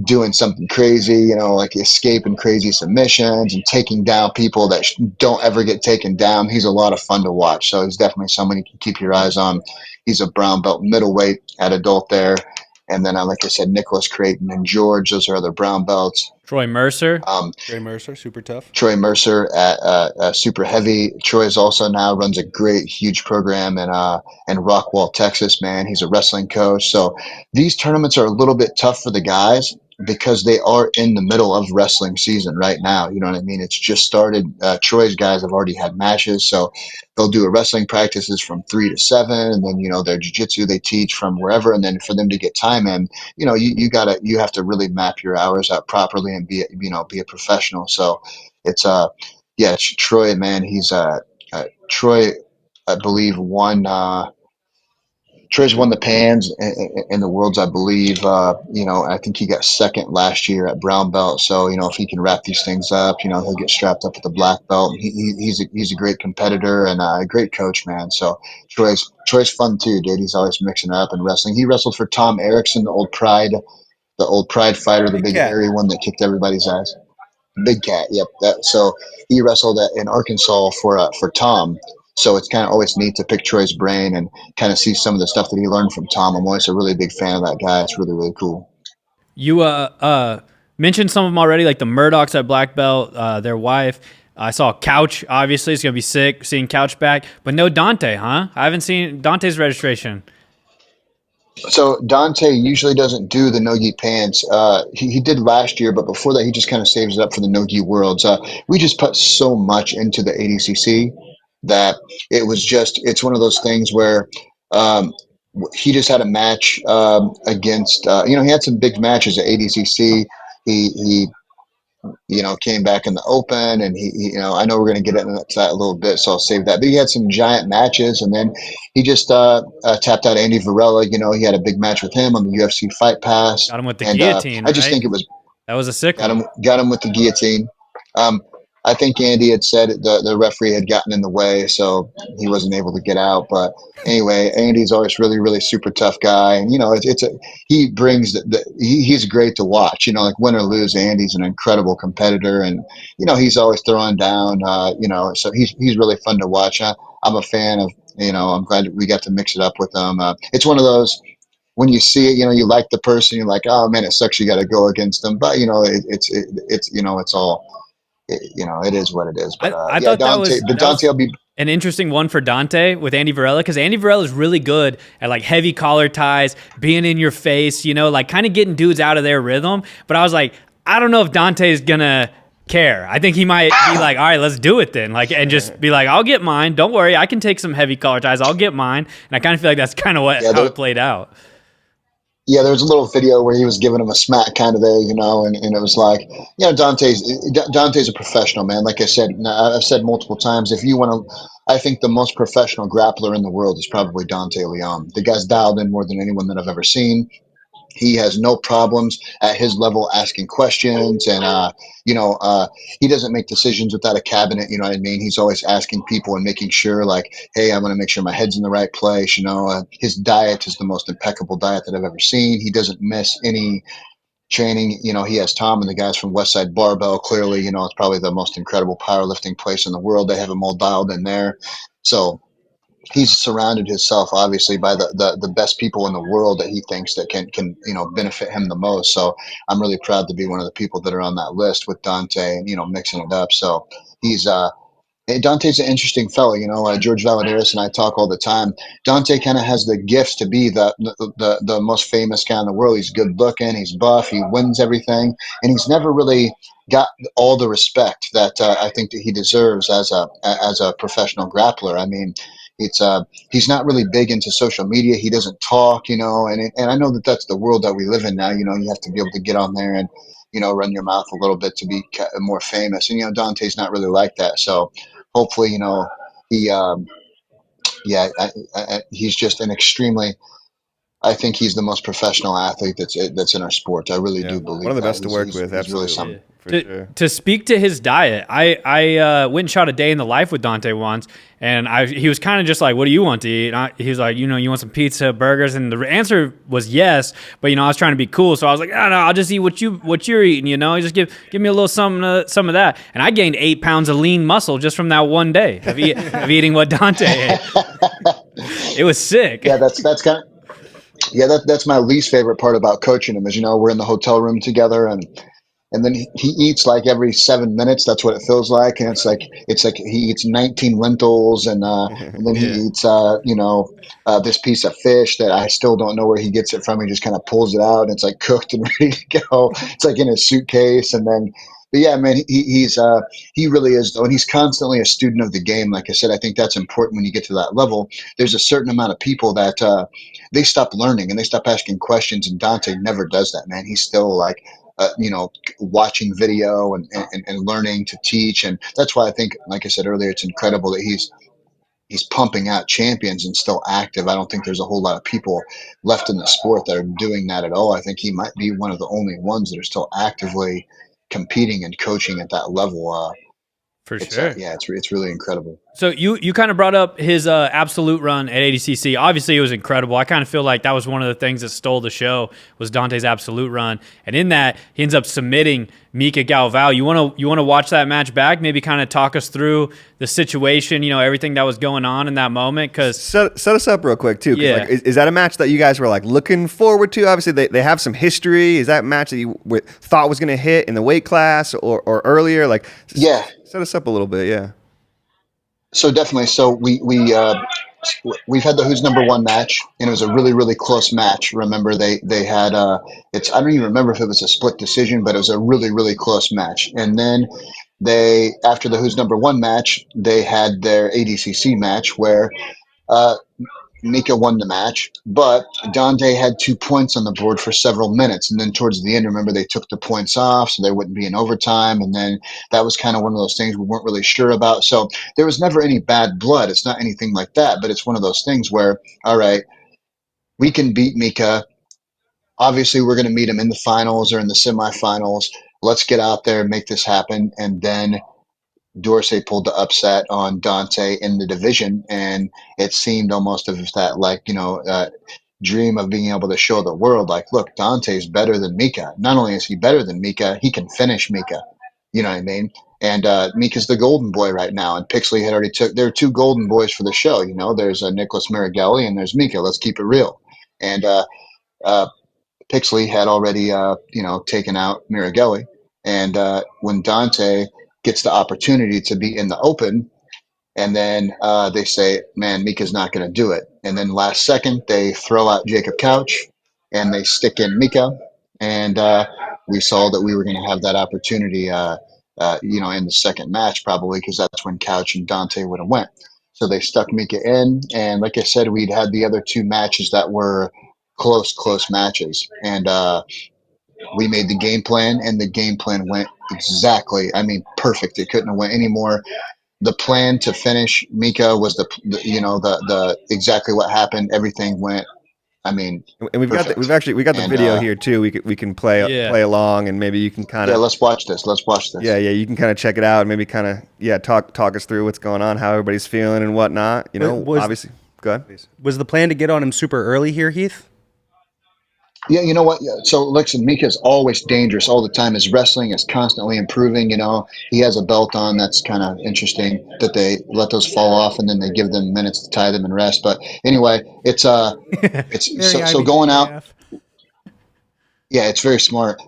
doing something crazy, like escaping crazy submissions and taking down people that don't ever get taken down. He's a lot of fun to watch. So he's definitely someone you can keep your eyes on. He's a brown belt middleweight at adult there. And then, like I said, Nicholas Creighton and George, those are other brown belts. Troy Mercer. Troy Mercer, super tough. Troy Mercer at super heavy. Troy is also now runs a great, huge program in Rockwall, Texas, man. He's a wrestling coach. So these tournaments are a little bit tough for the guys, because they are in the middle of wrestling season right now. You know what I mean? It's just started. Troy's guys have already had matches, so they'll do a wrestling practices from 3 to 7, and then their jiu-jitsu they teach from wherever, and then for them to get time in, you have to really map your hours out properly and be a professional. So it's yeah, Troy, man, he's Troy, I believe Troy's won the Pans in the Worlds, I believe. I think he got second last year at brown belt. So, if he can wrap these things up, he'll get strapped up with the black belt. He's a great competitor and a great coach, man. So Troy's fun too, dude. He's always mixing it up and wrestling. He wrestled for Tom Erickson, the old Pride fighter, the big hairy one that kicked everybody's ass. Big Cat, yep. So he wrestled in Arkansas for Tom. So it's kind of always neat to pick Troy's brain and kind of see some of the stuff that he learned from Tom. I'm always a really big fan of that guy. It's really, really cool. You mentioned some of them already, like the Murdochs at black belt, their wife. I saw Couch, obviously. It's going to be sick seeing Couch back. But no Dante, huh? I haven't seen Dante's registration. So Dante usually doesn't do the no-gi pants. He did last year, but before that, he just kind of saves it up for the no-gi worlds. We just put so much into the ADCC that it's one of those things where he just had a match against, he had some big matches at ADCC. He came back in the open, and he I know we're going to get into that a little bit, so I'll save that. But he had some giant matches, and then he just tapped out Andy Varela. He had a big match with him on the UFC Fight Pass. Got him with the guillotine. I just right? think that was a sick one. Got him with the guillotine. I think Andy had said the referee had gotten in the way, so he wasn't able to get out. But anyway, Andy's always really, really super tough guy, and he brings he's great to watch. Like win or lose, Andy's an incredible competitor, and he's always throwing down. So he's really fun to watch. I'm a fan of. I'm glad we got to mix it up with him. It's one of those. When you see it, you like the person. You're like, oh man, it sucks. You got to go against them, but it's all. It is what it is. But I thought Dante, that will be an interesting one for Dante with Andy Varela, because Andy Varela is really good at like heavy collar ties, being in your face, like kind of getting dudes out of their rhythm. But I was like, I don't know if Dante is gonna care. I think he might be like, all right, let's do it then. And just be like, I'll get mine. Don't worry, I can take some heavy collar ties. I'll get mine. And I kind of feel like that's kind of how it played out. Yeah, there was a little video where he was giving him a smack kind of there, and it was like, Dante's a professional, man. Like I said, I've said multiple times, if you want to, I think the most professional grappler in the world is probably Dante Leon. The guy's dialed in more than anyone that I've ever seen. He has no problems at his level asking questions, and he doesn't make decisions without a cabinet. You know what I mean? He's always asking people and making sure, like, hey, I'm going to make sure my head's in the right place. His diet is the most impeccable diet that I've ever seen. He doesn't miss any training. He has Tom and the guys from Westside Barbell. Clearly, it's probably the most incredible powerlifting place in the world. They have him all dialed in there. So he's surrounded himself obviously by the best people in the world that he thinks that can benefit him the most. So I'm really proud to be one of the people that are on that list with Dante and mixing it up. So he's Dante's an interesting fellow. George Valadares and I talk all the time. Dante kind of has the gifts to be the most famous guy in the world. He's good looking, he's buff, he wins everything, and he's never really got all the respect that I think that he deserves as a professional grappler. I mean, he's not really big into social media. He doesn't talk, and I know that that's the world that we live in now. You have to be able to get on there and run your mouth a little bit to be more famous. And Dante's not really like that. So hopefully, he he's just an extremely. I think he's the most professional athlete that's in our sport. I really do believe one of the that. best to work with. He's Absolutely. really something. To speak to his diet, I went and shot a day in the life with Dante once, and he was kind of just like, what do you want to eat? And he was like, you want some pizza, burgers? And the answer was yes, but I was trying to be cool, so I was like, no, I'll just eat what you're eating, just give me a little some of that. And I gained 8 pounds of lean muscle just from that one day of eating what Dante ate. It was sick. Yeah, that's kind of. Yeah, that's my least favorite part about coaching him is, we're in the hotel room together and, and then he eats like every 7 minutes. That's what it feels like, and it's like he eats 19 lentils, and then he Yeah. eats this piece of fish that I still don't know where he gets it from. He just kind of pulls it out, and it's like cooked and ready to go. It's like in his suitcase, and then. But yeah, man, he really is though, and he's constantly a student of the game. Like I said, I think that's important when you get to that level. There's a certain amount of people that they stop learning and they stop asking questions, and Dante never does that, man. He's still like watching video and learning to teach. And that's why I think, like I said earlier, it's incredible that he's pumping out champions and still active. I don't think there's a whole lot of people left in the sport that are doing that at all. I think he might be one of the only ones that are still actively competing and coaching at that level. For It's sure. it's really incredible. So you kind of brought up his absolute run at ADCC. Obviously, it was incredible. I kind of feel like that was one of the things that stole the show was Dante's absolute run, and in that he ends up submitting Mica Galvao. You want to watch that match back? Maybe kind of talk us through the situation. Everything that was going on in that moment. Because set us up real quick too. 'Cause, Yeah. like, is that a match that you guys were like looking forward to? Obviously, they have some history. Is that a match that you thought was going to hit in the weight class or earlier? Like, Yeah. set us up a little bit. Yeah. So definitely. So we've had the Who's Number One match, and it was a really really close match. Remember they had I don't even remember if it was a split decision, but it was a really really close match. And then they after the Who's Number One match, they had their ADCC match where uh, Mica won the match, but Dante had 2 points on the board for several minutes. And then towards the end, remember, they took the points off so there wouldn't be an overtime. And then that was kind of one of those things we weren't really sure about. So there was never any bad blood. It's not anything like that, but it's one of those things where, all right, we can beat Mica. Obviously, we're going to meet him in the finals or in the semifinals. Let's get out there and make this happen. And then Dorsey pulled the upset on Dante in the division, and it seemed almost as if that, dream of being able to show the world, like, look, Dante's better than Mica. Not only is he better than Mica, he can finish Mica. You know what I mean? And Mika's the golden boy right now, and Pixley had already there are two golden boys for the show. There's Nicholas Marigelli and there's Mica. Let's keep it real. And uh, Pixley had already, taken out Marigelli. And when Dante gets the opportunity to be in the open, and then they say, man, Mika's not going to do it. And then last second, they throw out Jacob Couch and they stick in Mika. And we saw that we were going to have that opportunity, in the second match, probably because that's when Couch and Dante would have went. So they stuck Mika in. And like I said, we'd had the other two matches that were close matches. And we made the game plan, and the game plan went exactly, perfect. It couldn't have went any more. The plan to finish Mica was the exactly what happened. Everything went. And we've perfect. got the video here too. We can play along, and maybe you can kind of let's watch this. Yeah, you can kind of check it out, and maybe kind of talk us through what's going on, how everybody's feeling, and whatnot. Obviously, go ahead. Was the plan to get on him super early here, Heath? Yeah, you know what? Yeah. So, listen, Mika's always dangerous all the time. His wrestling is constantly improving. He has a belt on. That's kind of interesting that they let those fall off and then they give them minutes to tie them and rest. But anyway, it's so going out. Yeah, it's very smart.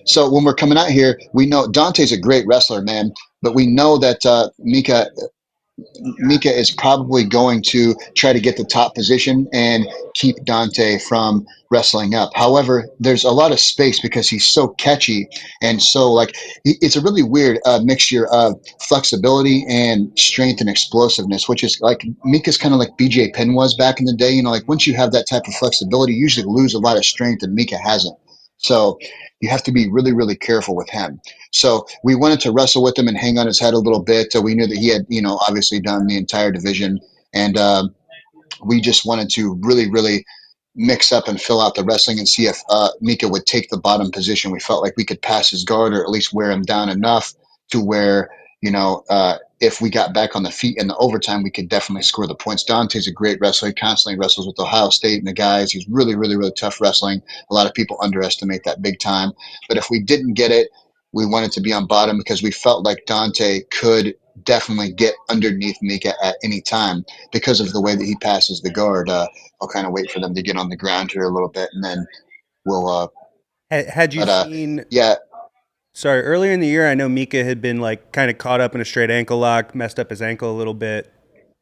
So when we're coming out here, we know Dante's a great wrestler, man. But we know that Mica is probably going to try to get the top position and keep Dante from wrestling up. However, there's a lot of space because he's so catchy and so it's a really weird mixture of flexibility and strength and explosiveness, which is like Mika's kind of like BJ Penn was back in the day. Once you have that type of flexibility, you usually lose a lot of strength, and Mica hasn't. So you have to be really, really careful with him. So we wanted to wrestle with him and hang on his head a little bit. We knew that he had, obviously done the entire division. And we just wanted to really, really mix up and fill out the wrestling and see if Mica would take the bottom position. We felt like we could pass his guard or at least wear him down enough to where, if we got back on the feet in the overtime, we could definitely score the points. Dante's a great wrestler. He constantly wrestles with Ohio State and the guys. He's really, really, really tough wrestling. A lot of people underestimate that big time. But if we didn't get it, we wanted to be on bottom because we felt like Dante could definitely get underneath Mica at any time because of the way that he passes the guard. I'll kind of wait for them to get on the ground here a little bit, and then we'll. Had you seen? Yeah. Sorry, earlier in the year, I know Mica had been like kind of caught up in a straight ankle lock, messed up his ankle a little bit.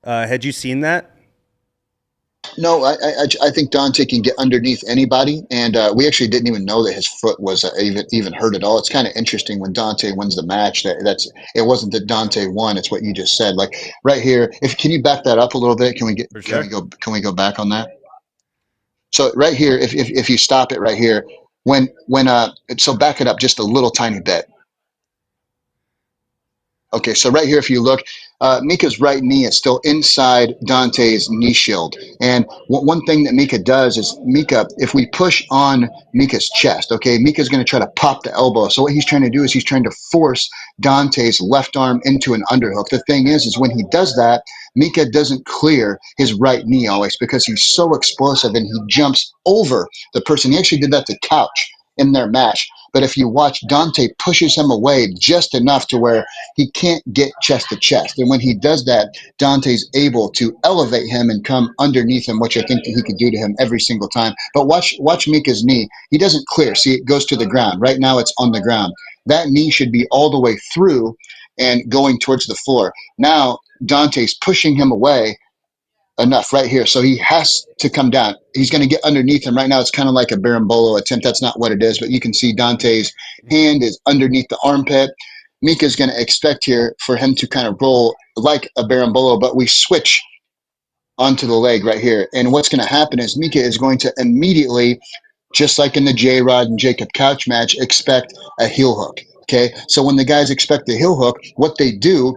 Had you seen that? No, I think Dante can get underneath anybody, and we actually didn't even know that his foot was even hurt at all. It's kind of interesting when Dante wins the match. That's it wasn't that Dante won. It's what you just said. Like right here, if can you back that up a little bit? Can we get For sure. can we go back on that? So right here, if you stop it right here, when so back it up just a little tiny bit. Okay, so right here, if you look, Mica's right knee is still inside Dante's knee shield. And one thing that Mica does is Mica, if we push on Mica's chest, okay, Mica's going to try to pop the elbow. So what he's trying to do is he's trying to force Dante's left arm into an underhook. The thing is when he does that, Mica doesn't clear his right knee always because he's so explosive and he jumps over the person. He actually did that to Couch in their match. But if you watch, Dante pushes him away just enough to where he can't get chest to chest. And when he does that, Dante's able to elevate him and come underneath him, which I think that he could do to him every single time. But watch Mica's knee. He doesn't clear. See, it goes to the ground. Right now it's on the ground. That knee should be all the way through and going towards the floor. Now Dante's pushing him away enough right here. So he has to come down. He's going to get underneath him. Right now it's kind of like a berimbolo attempt. That's not what it is, but you can see Dante's hand is underneath the armpit. Mica's going to expect here for him to kind of roll like a berimbolo, but we switch onto the leg right here. And what's going to happen is Mica is going to immediately, just like in the J-Rod and Jacob Couch match, expect a heel hook. Okay, so when the guys expect the heel hook, what they do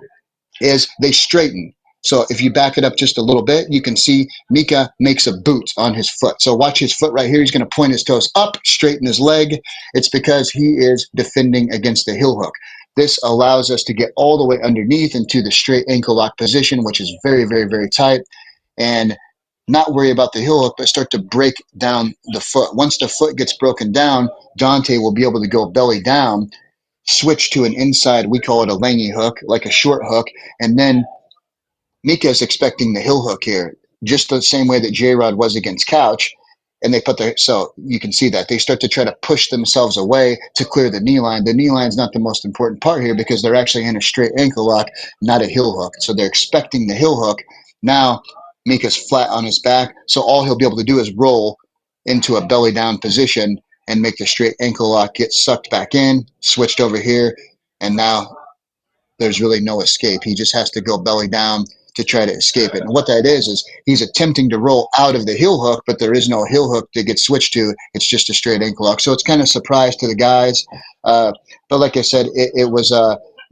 is they straighten. So if you back it up just a little bit, you can see Mica makes a boot on his foot. So watch his foot right here. He's going to point his toes up, straighten his leg. It's because he is defending against the heel hook. This allows us to get all the way underneath into the straight ankle lock position, which is very, very, very tight, and not worry about the heel hook, but start to break down the foot. Once the foot gets broken down, Dante will be able to go belly down, switch to an inside, we call it a langy hook, like a short hook, and then Mica is expecting the heel hook here, just the same way that J-Rod was against Couch. And they put their, so you can see that they start to try to push themselves away to clear the knee line. The knee line is not the most important part here because they're actually in a straight ankle lock, not a heel hook. So they're expecting the heel hook. Now Mica's flat on his back. So all he'll be able to do is roll into a belly down position and make the straight ankle lock get sucked back in, switched over here. And now there's really no escape. He just has to go belly down to try to escape it. And what that is he's attempting to roll out of the heel hook, but there is no heel hook to get switched to. It's just a straight ankle lock. So it's kind of a surprise to the guys. But like I said, it was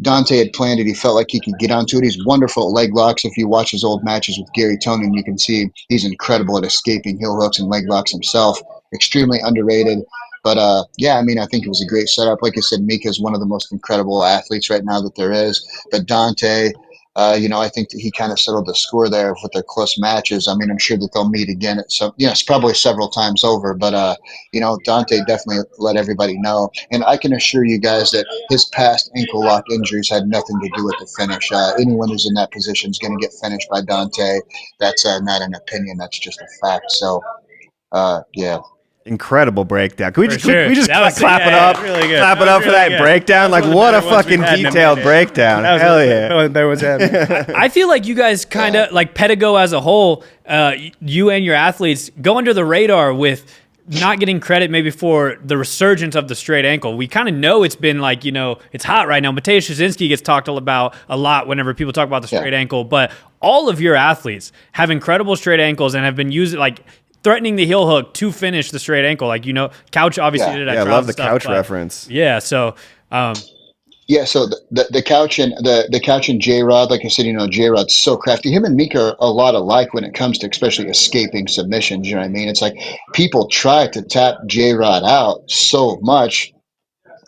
Dante had planned it. He felt like he could get onto it. He's wonderful at leg locks. If you watch his old matches with Gary Tonin, you can see he's incredible at escaping heel hooks and leg locks himself. Extremely underrated. But yeah, I mean, I think it was a great setup. Like I said, Mica is one of the most incredible athletes right now that there is. But Dante, I think that he kind of settled the score there with their close matches. I mean, I'm sure that they'll meet again at some, it's probably several times over. But Dante definitely let everybody know. And I can assure you guys that his past ankle lock injuries had nothing to do with the finish. Anyone who's in that position is going to get finished by Dante. That's not an opinion. That's just a fact. So, yeah. Incredible breakdown. Can we just, sure. we just That was- clap it yeah, up? really good. Clap it That up was for really that good. breakdown. Like, That was what a one of the ones fucking we've had in a detailed minute. breakdown. That was Hell yeah. That was happening. I feel like you guys kind of, like Pedigo as a whole, you and your athletes go under the radar with not getting credit maybe for the resurgence of the straight ankle. We kind of know it's been like, it's hot right now. Mateusz Szczynski gets talked about a lot whenever people talk about the straight ankle, but all of your athletes have incredible straight ankles and have been using, like, threatening the heel hook to finish the straight ankle. Like, Couch obviously did that. Yeah, I love the stuff, Couch but reference. Yeah, so... Yeah, so the Couch and the Couch and J-Rod, like I said, J-Rod's so crafty. Him and Mica are a lot alike when it comes to especially escaping submissions. You know what I mean? It's like people try to tap J-Rod out so much,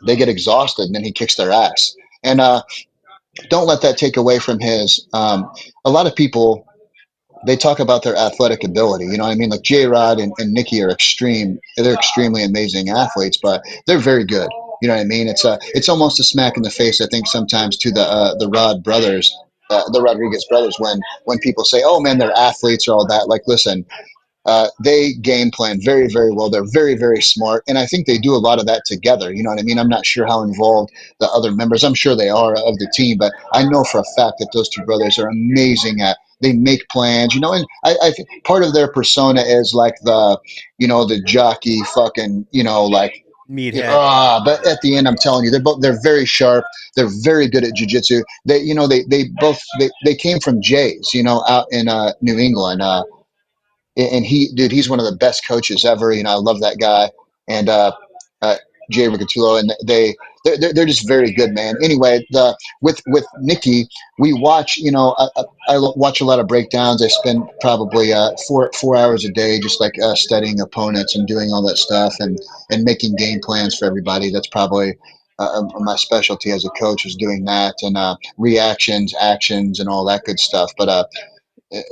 they get exhausted, and then he kicks their ass. And don't let that take away from his. A lot of people, they talk about their athletic ability. You know what I mean? Like J-Rod and Nikki are they're extremely amazing athletes, but they're very good. You know what I mean? It's almost a smack in the face, I think, sometimes to the Rod brothers, the Rodriguez brothers, when people say, "Oh man, they're athletes" or all that. Like, listen, they game plan very, very well. They're very, very smart. And I think they do a lot of that together. You know what I mean? I'm not sure how involved the other members, I'm sure they are, of the team, but I know for a fact that those two brothers are amazing at, they make plans, you know, and I think part of their persona is like the, you know, the jockey fucking, you know, like, Meathead. but at the end, I'm telling you, they're very sharp. They're very good at jujitsu. They, you know, they both, they came from Jay's, you know, out in New England. And he, dude, he's one of the best coaches ever. You know, I love that guy. And uh, Jay Ricatullo, and they're just very good, man. Anyway, the with Nikki, we watch. You know, I watch a lot of breakdowns. I spend probably 4 hours a day just like studying opponents and doing all that stuff and making game plans for everybody. That's probably my specialty as a coach, is doing that, and reactions, actions, and all that good stuff. But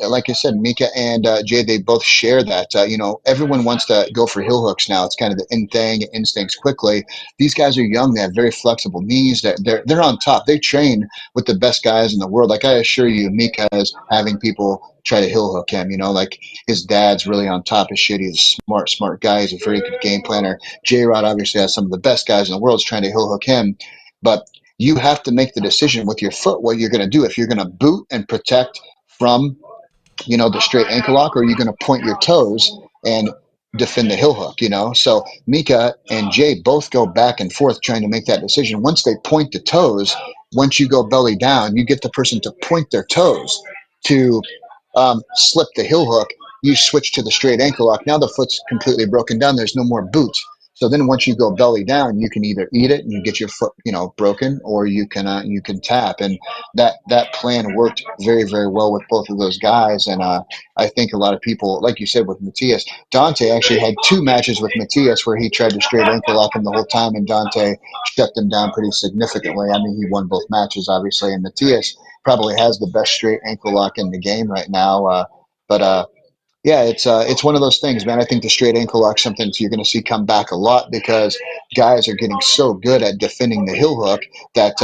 like I said, Mica and Jay, they both share that. You know, everyone wants to go for heel hooks now. It's kind of the in thing, instincts quickly. These guys are young. They have very flexible knees. They're on top. They train with the best guys in the world. Like I assure you, Mica is having people try to heel hook him. You know, like his dad's really on top of shit. He's a smart guy. He's a very good game planner. J Rod obviously has some of the best guys in the world trying to heel hook him, but you have to make the decision with your foot what you're going to do. If you're going to boot and protect from, you know, the straight ankle lock, or are you going to point your toes and defend the heel hook, you know? So Mica and Jay both go back and forth trying to make that decision. Once they point the toes, once you go belly down, you get the person to point their toes to slip the heel hook. You switch to the straight ankle lock. Now the foot's completely broken down. There's no more boots. So then once you go belly down, you can either eat it and you get your foot, you know, broken, or you can tap. And that plan worked very, very well with both of those guys. And I think a lot of people, like you said, with Matthias, Dante actually had 2 matches with Matthias where he tried to straight ankle lock him the whole time, and Dante shut him down pretty significantly. I mean, he won both matches, obviously, and Matthias probably has the best straight ankle lock in the game right now. But yeah, it's one of those things, man. I think the straight ankle lock something you're going to see come back a lot, because guys are getting so good at defending the heel hook that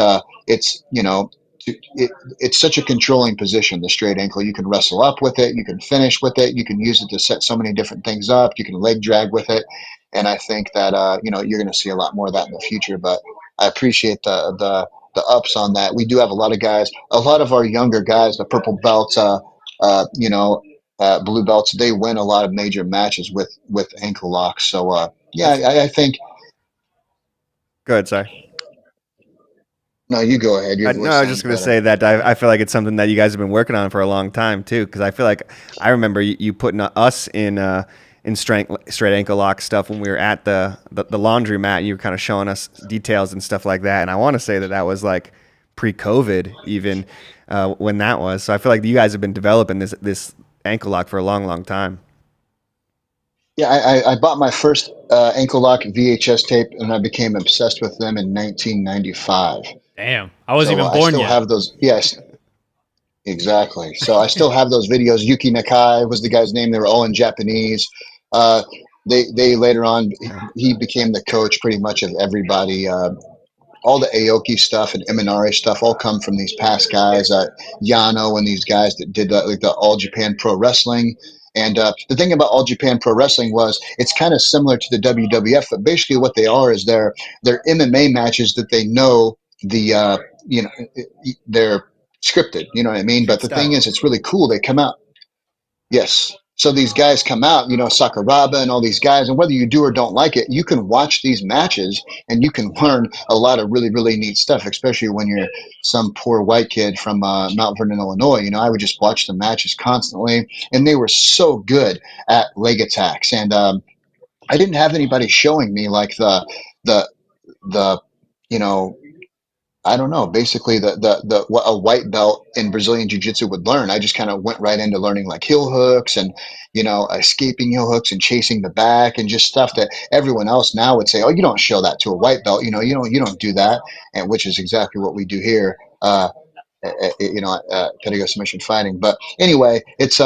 it's, you know, it's such a controlling position. The straight ankle, you can wrestle up with it, you can finish with it, you can use it to set so many different things up. You can leg drag with it, and I think that you know, you're going to see a lot more of that in the future. But I appreciate the ups on that. We do have a lot of guys, a lot of our younger guys, the purple belts, you know, blue belts, they win a lot of major matches with ankle locks. So yeah, I think. Go ahead, sorry. No, you go ahead. Your voice No, I was sounds just going to better. say that I feel like it's something that you guys have been working on for a long time too, because I feel like I remember you putting us in straight ankle lock stuff when we were at the laundromat. You were kind of showing us details and stuff like that, and I want to say that was like pre-COVID even when that was. So I feel like you guys have been developing this ankle lock for a long, long time. Yeah, I bought my first ankle lock VHS tape, and I became obsessed with them in 1995. Damn, I wasn't So even I born still yet. have those. Yes, exactly. So I still have those videos. Yuki Nakai was the guy's name. They were all in Japanese. They later on, he became the coach pretty much of everybody. All the Aoki stuff and Imanari stuff all come from these past guys, Yano and these guys that did like the All Japan Pro Wrestling. And the thing about All Japan Pro Wrestling was it's kind of similar to the WWF, but basically what they are is they're MMA matches that they know the you know, they're scripted. You know what I mean? But the thing is, it's really cool. They come out. Yes. So these guys come out, you know, Sakuraba and all these guys, and whether you do or don't like it, you can watch these matches and you can learn a lot of really, really neat stuff, especially when you're some poor white kid from Mount Vernon, Illinois. You know, I would just watch the matches constantly, and they were so good at leg attacks. And I didn't have anybody showing me like the, the, you know, I don't know, basically the what a white belt in Brazilian Jiu-Jitsu would learn. I just kind of went right into learning like heel hooks and, you know, escaping heel hooks and chasing the back and just stuff that everyone else now would say, oh, you don't show that to a white belt, you know, you don't do that, and which is exactly what we do here. You know, Pedigo submission fighting. But anyway, it's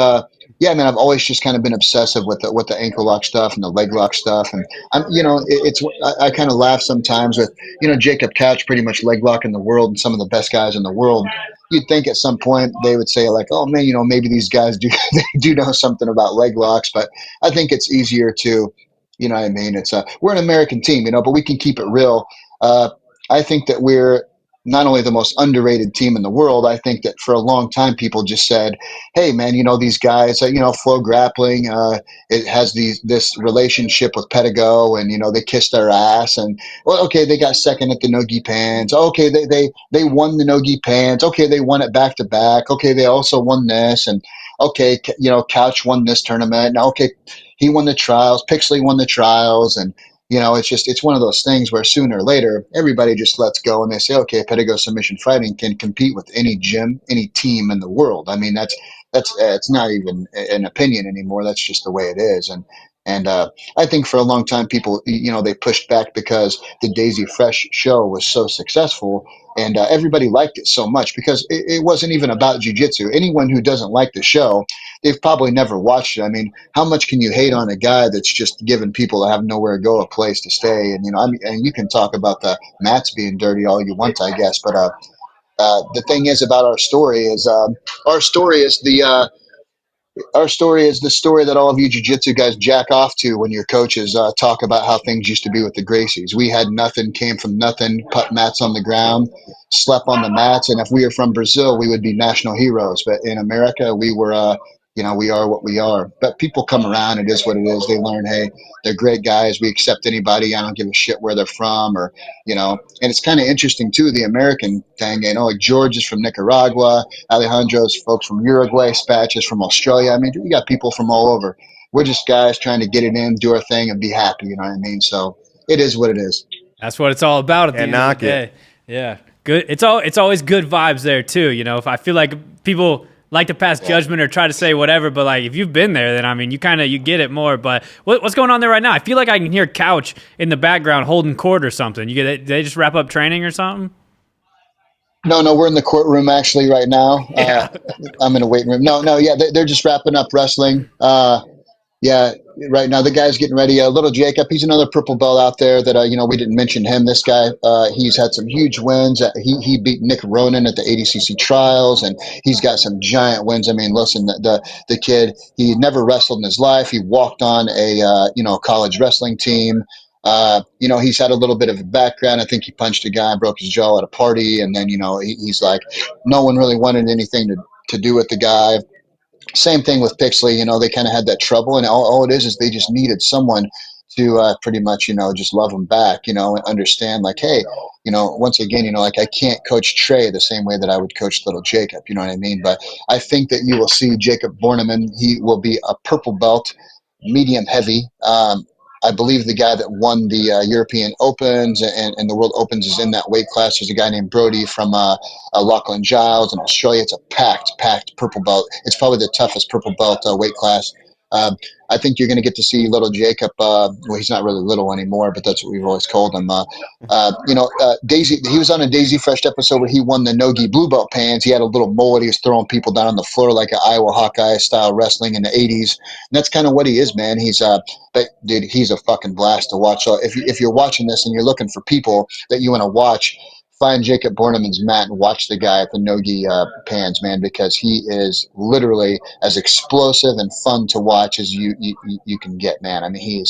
yeah, man, I've always just kind of been obsessive with the ankle lock stuff and the leg lock stuff, and I kind of laugh sometimes with Jacob Couch pretty much leg locking the world and some of the best guys in the world. You'd think at some point they would say like, oh man, maybe these guys do they do know something about leg locks, but I think it's easier to, you know what I mean? It's we're an American team, but we can keep it real. I think that we're not only the most underrated team in the world. I think that for a long time people just said, hey man, these guys, FloGrappling, it has this relationship with Pedigo, and they kissed their ass, and well, okay, they got second at the Nogi Pans. Okay, they won the Nogi Pans. Okay, they won it back to back. Okay, they also won this, and okay, Couch won this tournament. Now, okay, he won the trials. Pixley won the trials, and it's one of those things where sooner or later everybody just lets go and they say, okay, Pedigo submission fighting can compete with any gym, any team in the world. I mean, that's it's not even an opinion anymore. That's just the way it is. And I think for a long time people, they pushed back because the Daisy Fresh show was so successful, and everybody liked it so much because it wasn't even about jiu-jitsu. Anyone who doesn't like the show, they've probably never watched it. I mean, how much can you hate on a guy that's just giving people that have nowhere to go a place to stay? And and you can talk about the mats being dirty all you want, I guess, but the thing is about our story is the story that all of you jiu-jitsu guys jack off to when your coaches talk about how things used to be with the Gracies. We had nothing, came from nothing, put mats on the ground, slept on the mats, and if we were from Brazil, we would be national heroes. But in America, we were, we are what we are. But people come around, it is what it is. They learn, hey, they're great guys. We accept anybody. I don't give a shit where they're from, or, and it's kind of interesting too, the American thing. Like George is from Nicaragua, Alejandro's folks from Uruguay, Spatch is from Australia. I mean, we got people from all over. We're just guys trying to get it in, do our thing, and be happy. You know what I mean? So it is what it is. That's what it's all about at the end of the day. Yeah, good. It's always good vibes there too. If I feel like people like to pass judgment or try to say whatever, but like if you've been there, then I mean you get it more. But what's going on there right now? I feel like I can hear Couch in the background holding court or something. They just wrap up training or something? No, we're in the courtroom actually right now. Yeah. I'm in a waiting room. No, yeah, they're just wrapping up wrestling. Yeah, right now the guy's getting ready. Little Jacob, he's another purple belt out there that we didn't mention him. This guy, he's had some huge wins. He beat Nick Ronan at the ADCC trials, and he's got some giant wins. I mean, listen, the kid, he never wrestled in his life. He walked on a college wrestling team. He's had a little bit of a background. I think he punched a guy and broke his jaw at a party, and then he's like, no one really wanted anything to do with the guy. Same thing with Pixley. They kind of had that trouble, and all it is they just needed someone to pretty much just love them back, and understand like, hey, once again, like I can't coach Trey the same way that I would coach little Jacob, you know what I mean? But I think that you will see Jacob Borneman. He will be a purple belt, medium heavy. I believe the guy that won the European Opens and the World Opens is in that weight class. There's a guy named Brody from Lachlan Giles in Australia. It's a packed purple belt. It's probably the toughest purple belt weight class. I think you're going to get to see little Jacob. Well, he's not really little anymore, but that's what we've always called him. Daisy. He was on a Daisy Fresh episode where he won the Nogi blue belt pans. He had a little mullet. He was throwing people down on the floor like an Iowa Hawkeye style wrestling in the '80s. And that's kind of what he is, man. He's but dude, he's a fucking blast to watch. So if you're watching this and you're looking for people that you want to watch, find Jacob Borneman's mat and watch the guy at the Nogi pans, man, because he is literally as explosive and fun to watch as you can get, man. I mean,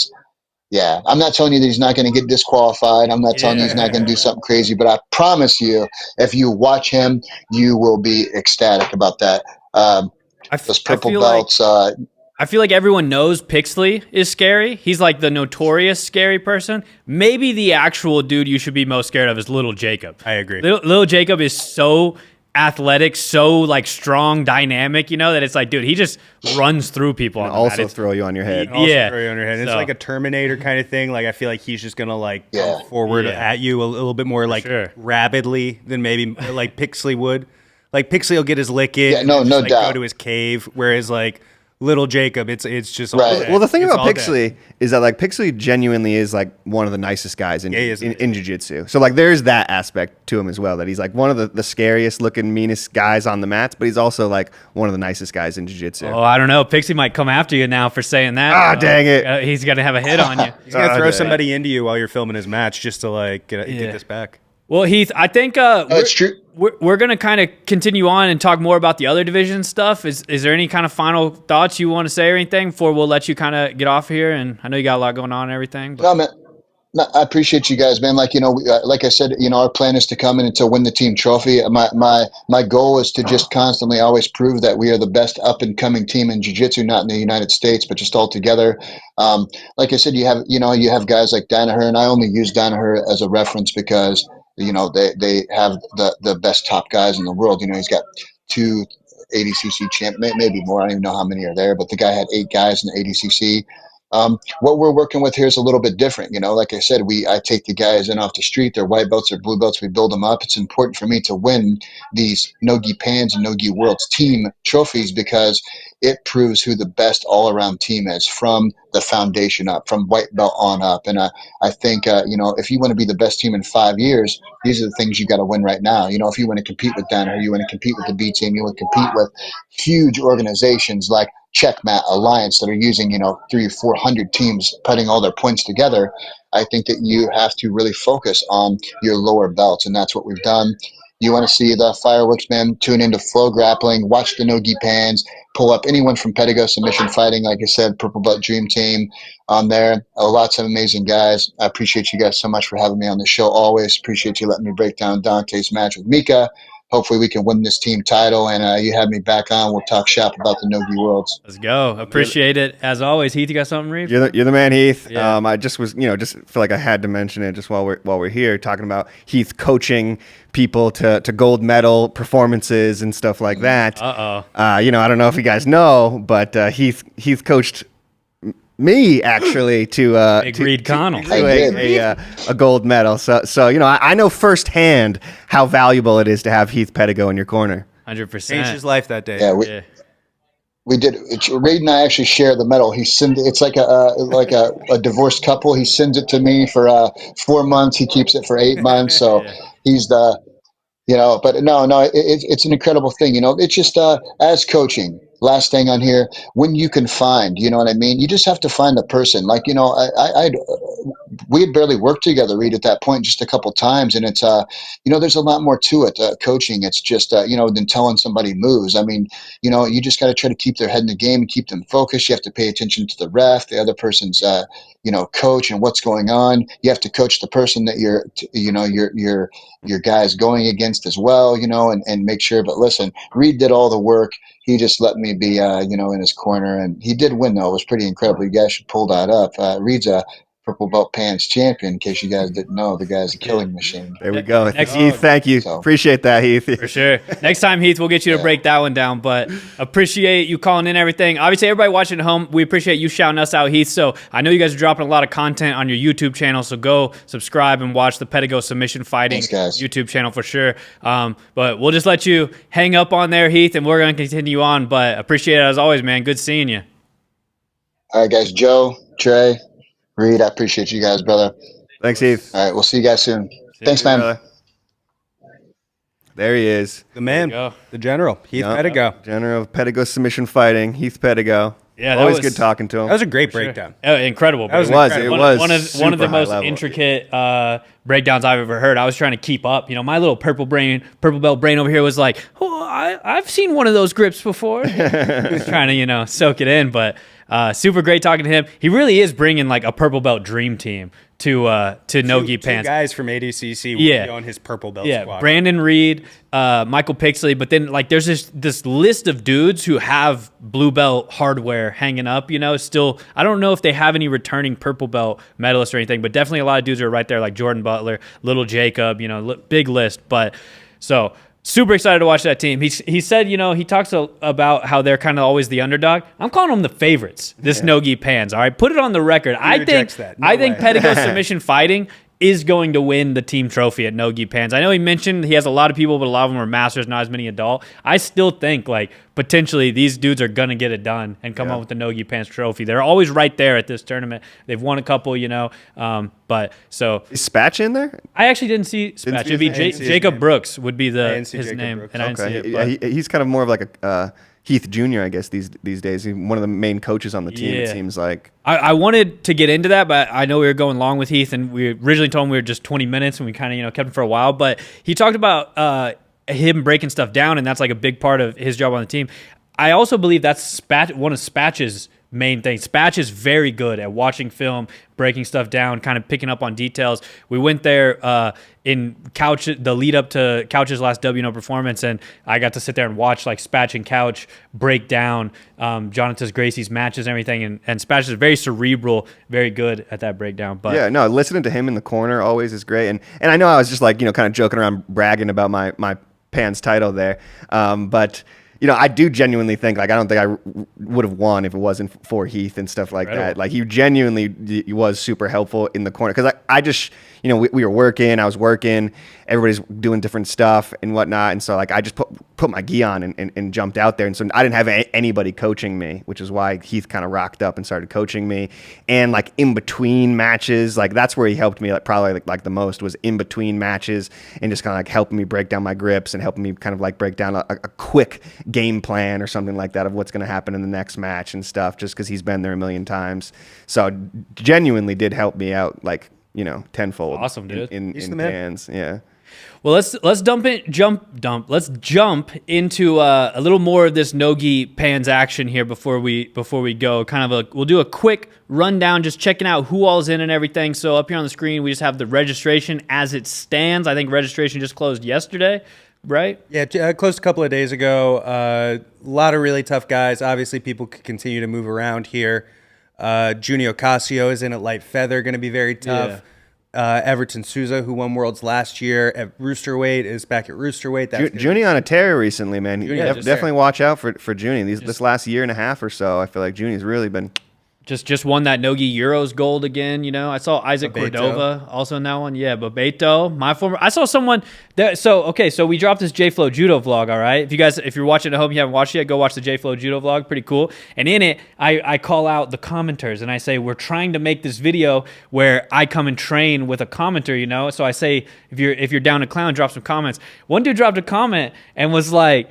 I'm not telling you that he's not going to get disqualified. I'm not telling you he's not going to do something crazy, but I promise you, if you watch him, you will be ecstatic about that. Those purple belts. I feel like everyone knows Pixley is scary. He's like the notorious scary person. Maybe the actual dude you should be most scared of is little Jacob. I agree. Little Jacob is so athletic, so like strong, dynamic, that it's like, dude, he just runs through people. And also throw you on your head. Throw you on your head. It's like a Terminator kind of thing. Like I feel like he's just gonna come forward at you a little bit more rapidly than maybe like Pixley would. Like Pixley will get his lick in, no doubt, go to his cave, whereas like Little Jacob. It's just all Right. day. Well, the thing It's about all day. Pixley is that like Pixley genuinely is like one of the nicest guys in Yeah, he is in jiu-jitsu. So like there's that aspect to him as well, that he's like one of the scariest looking, meanest guys on the mats, but he's also like one of the nicest guys in jiu-jitsu. Oh, I don't know. Pixie might come after you now for saying that. Ah, dang it. He's gonna have a hit on you. He's gonna throw dang. somebody into you while you're filming his match just to like get this back. Well, Heath, I think That's true. we're going to kind of continue on and talk more about the other division stuff. Is there any kind of final thoughts you want to say or anything before we'll let you kind of get off here? And I know you got a lot going on and everything. But. No, man. No, I appreciate you guys, man. Like, like I said, our plan is to come in and to win the team trophy. My goal is to just constantly always prove that we are the best up and coming team in jiu-jitsu, not in the United States, but just all together. Like I said, you have guys like Danaher, and I only use Danaher as a reference because, they have the best top guys in the world. He's got 2 ADCC champ, maybe more. I don't even know how many are there, but the guy had 8 guys in the ADCC. What we're working with here is a little bit different. Like I said, I take the guys in off the street, they're white belts or blue belts, we build them up. It's important for me to win these No-Gi Pans and No-Gi Worlds team trophies because it proves who the best all-around team is from the foundation up, from white belt on up. And I think, if you want to be the best team in 5 years, these are the things you got to win right now. If you want to compete with Danaher, you want to compete with the B team, you want to compete with huge organizations like Checkmat Alliance that are using 300 or 400 teams putting all their points together. I think that you have to really focus on your lower belts, and that's what we've done. You want to see the fireworks, man? Tune into FloGrappling, watch the No-Gi Pans, pull up anyone from Pedigo Submission Fighting, like I said, Purple Belt Dream Team on there. Lots of amazing guys. I appreciate you guys so much for having me on the show. Always appreciate you letting me break down Dante's match with Mica. Hopefully we can win this team title, and you have me back on. We'll talk shop about the No-Gi Worlds. Let's go. Appreciate it as always. Heath, you got something, Reeve? You're the man, Heath. Yeah. I just was, just feel like I had to mention it just while we're here talking about Heath coaching people to gold medal performances and stuff like that. I don't know if you guys know, but Heath coached me actually to Reed Connell. a gold medal. So I know firsthand how valuable it is to have Heath Pedigo in your corner. 100%. Changed his life that day. Yeah, we did. Reed and I actually share the medal. He sends it's like a divorced couple. He sends it to me for 4 months. He keeps it for 8 months. So he's the. But no, it's an incredible thing. It's just as coaching. Last thing on here, when you can find, you know what I mean? You just have to find the person. Like, we had barely worked together, Reed, at that point, just a couple times. And it's, there's a lot more to it. Coaching, it's just, than telling somebody moves. I mean, you just got to try to keep their head in the game and keep them focused. You have to pay attention to the ref, the other person's, coach and what's going on. You have to coach the person that your guy's going against as well, and make sure. But listen, Reed did all the work. He just let me be, in his corner, and he did win though. It was pretty incredible. You guys should pull that up. Reed's a Purple Belt Pans champion. In case you guys didn't know, the guy's a killing machine. There we go. Heath, thank you. Appreciate that, Heath. For sure. Next time, Heath, we'll get you to break that one down. But appreciate you calling in everything. Obviously, everybody watching at home, we appreciate you shouting us out, Heath. So I know you guys are dropping a lot of content on your YouTube channel. So go subscribe and watch the Pedigo Submission Fighting YouTube channel for sure. But we'll just let you hang up on there, Heath, and we're going to continue on. But appreciate it as always, man. Good seeing you. All right, guys. Joe, Trey, Reed, I appreciate you guys, brother. Thanks, Heath. All right, we'll see you guys soon. Thanks, man. Brother. There he is. The man, the general, Heath Pedigo. General of Pedigo Submission Fighting, Heath Pedigo. Yeah, always good talking to him. That was a great breakdown. Incredible. It was one of the most intricate breakdowns I've ever heard. I was trying to keep up. My little purple belt brain over here was like, oh, I've seen one of those grips before. I was trying to, soak it in, but super great talking to him. He really is bringing like a purple belt dream team to No-Gi Pants. 2 guys from ADCC will be on his purple belt squad. Brandon Reed, Michael Pixley, but then like there's this list of dudes who have blue belt hardware hanging up, still I don't know if they have any returning purple belt medalists or anything, but definitely a lot of dudes are right there like Jordan Butler, Little Jacob, big list. But so super excited to watch that team. He said, he talks about how they're kind of always the underdog. I'm calling them the favorites. This No-Gi Pans. All right, put it on the record. I think Pedigo Submission Fighting is going to win the team trophy at No-Gi Pans. I know he mentioned he has a lot of people, but a lot of them are masters, not as many adult. I still think like potentially these dudes are going to get it done and come out with the No-Gi Pans trophy. They're always right there at this tournament. They've won a couple, but so. Is Spatch in there? I actually didn't see Spatch. It'd be Jacob Brooks would be his Jacob name. Brooks. And I didn't see it. He's kind of more of like a Heath Jr., I guess, these days. He's one of the main coaches on the team, it seems like. I wanted to get into that, but I know we were going long with Heath, and we originally told him we were just 20 minutes, and we kind of, kept him for a while. But he talked about him breaking stuff down, and that's like a big part of his job on the team. I also believe that's one of Spatch's main things. Spatch is very good at watching film, breaking stuff down, kind of picking up on details. We went there in Couch, the lead up to Couch's last WNO performance, and I got to sit there and watch like Spatch and Couch break down Jonathan Gracie's matches and everything. And Spatch is very cerebral, very good at that breakdown. But yeah, no, listening to him in the corner always is great. And I know I was just like, kind of joking around, bragging about my Pans title there, but. I do genuinely think, like, I don't think I would have won if it wasn't for Heath and stuff like that. Like, he genuinely was super helpful in the corner. Because I just, we were working, I was working, everybody's doing different stuff and whatnot. And so, like, I just put my gi on and jumped out there. And so I didn't have anybody coaching me, which is why Heath kind of rocked up and started coaching me. And, like, in between matches, like, that's where he helped me, like, probably, like the most was in between matches and just kind of, like, helping me break down my grips and helping me kind of, like, break down a quick game plan or something like that of what's going to happen in the next match and stuff, just because he's been there a million times. So genuinely did help me out, like, tenfold. Awesome, dude. In Pans, yeah. Well, let's jump into a little more of this No-Gi Pans action here before we go. We'll do a quick rundown, just checking out who all's in and everything. So up here on the screen, we just have the registration as it stands. I think registration just closed yesterday. Right? Yeah, closed a couple of days ago. A lot of really tough guys. Obviously, people could continue to move around here. Juni Ocasio is in at light feather, going to be very tough. Everton Souza, who won Worlds last year at Roosterweight, is back at Roosterweight. Juni on a tear recently, man. Definitely watch out for Juni. This last year and a half or so, I feel like Juni's really been... Just won that No-Gi Euros gold again, I saw Isaac Cordova also in that one. Yeah, Bebeto, I saw someone that so we dropped this J-Flow Judo vlog, all right? If you're watching at home, you haven't watched it yet, go watch the J-Flow Judo vlog, pretty cool. And in it, I call out the commenters and I say, we're trying to make this video where I come and train with a commenter, So I say, if you're down to clown, drop some comments. One dude dropped a comment and was like,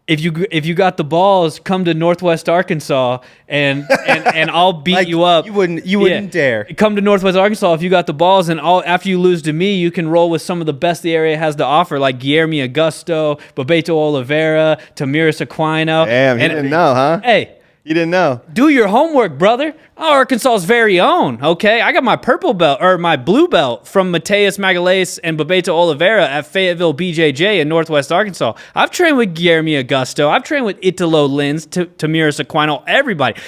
if you got the balls, come to Northwest Arkansas and I'll beat you up. You wouldn't dare. Come to Northwest Arkansas if you got the balls, and after you lose to me, you can roll with some of the best the area has to offer, like Guillermo Augusto, Bebeto Oliveira, Tamiris Aquino. Damn, you didn't know, huh? Hey. You didn't know. Do your homework, brother. Arkansas's very own, okay? I got my purple belt, or my blue belt from Mateus Magalhaes and Bebeto Oliveira at Fayetteville BJJ in Northwest Arkansas. I've trained with Guillermo Augusto. I've trained with Italo Lins, Tamiris Aquino, everybody.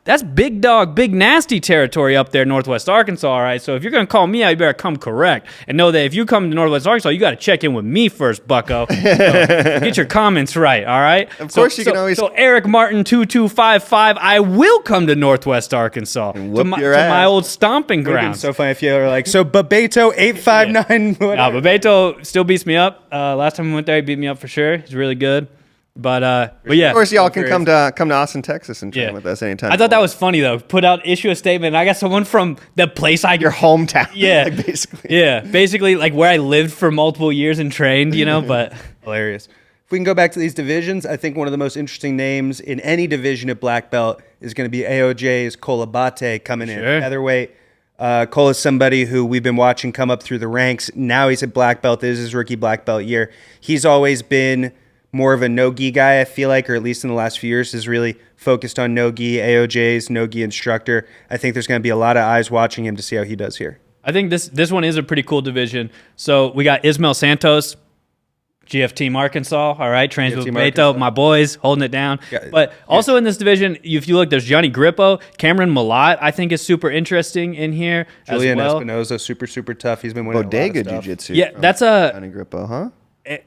That's big dog, big nasty territory up there in Northwest Arkansas, all right? So if you're going to call me out, you better come correct. And know that if you come to Northwest Arkansas, you got to check in with me first, bucko. So get your comments right, all right? Of course you can always... So Eric Martin 2255, I will come to Northwest Arkansas, to my old stomping ground. So funny if you were like, so Bebeto 859. No, Bebeto still beats me up. Last time we went there, he beat me up for sure. He's really good. But yeah, of course, y'all can come to Austin, Texas, and train with us anytime. I thought that was funny though. Issue a statement. I got someone from the place your hometown. Yeah, like, basically. Yeah, basically like where I lived for multiple years and trained. But hilarious. If we can go back to these divisions, I think one of the most interesting names in any division at black belt is going to be AOJ's Cole Abate coming in at featherweight. Cole is somebody who we've been watching come up through the ranks. Now he's at black belt. This is his rookie black belt year. He's always been more of a no-gi guy, I feel like, or at least in the last few years, is really focused on no-gi, AOJ's no-gi instructor. I think there's going to be a lot of eyes watching him to see how he does here. I think this one is a pretty cool division. So we got Ismael Santos, GF Team Arkansas, all right, trains with Beto, my boys, holding it down. Yeah, but also in this division, if you look, there's Johnny Grippo, Cameron Malott, I think is super interesting in here Julian as well. Espinoza, super, super tough. He's been winning Bodega a lot of Jiu-Jitsu. Yeah, that's a... Johnny Grippo, huh?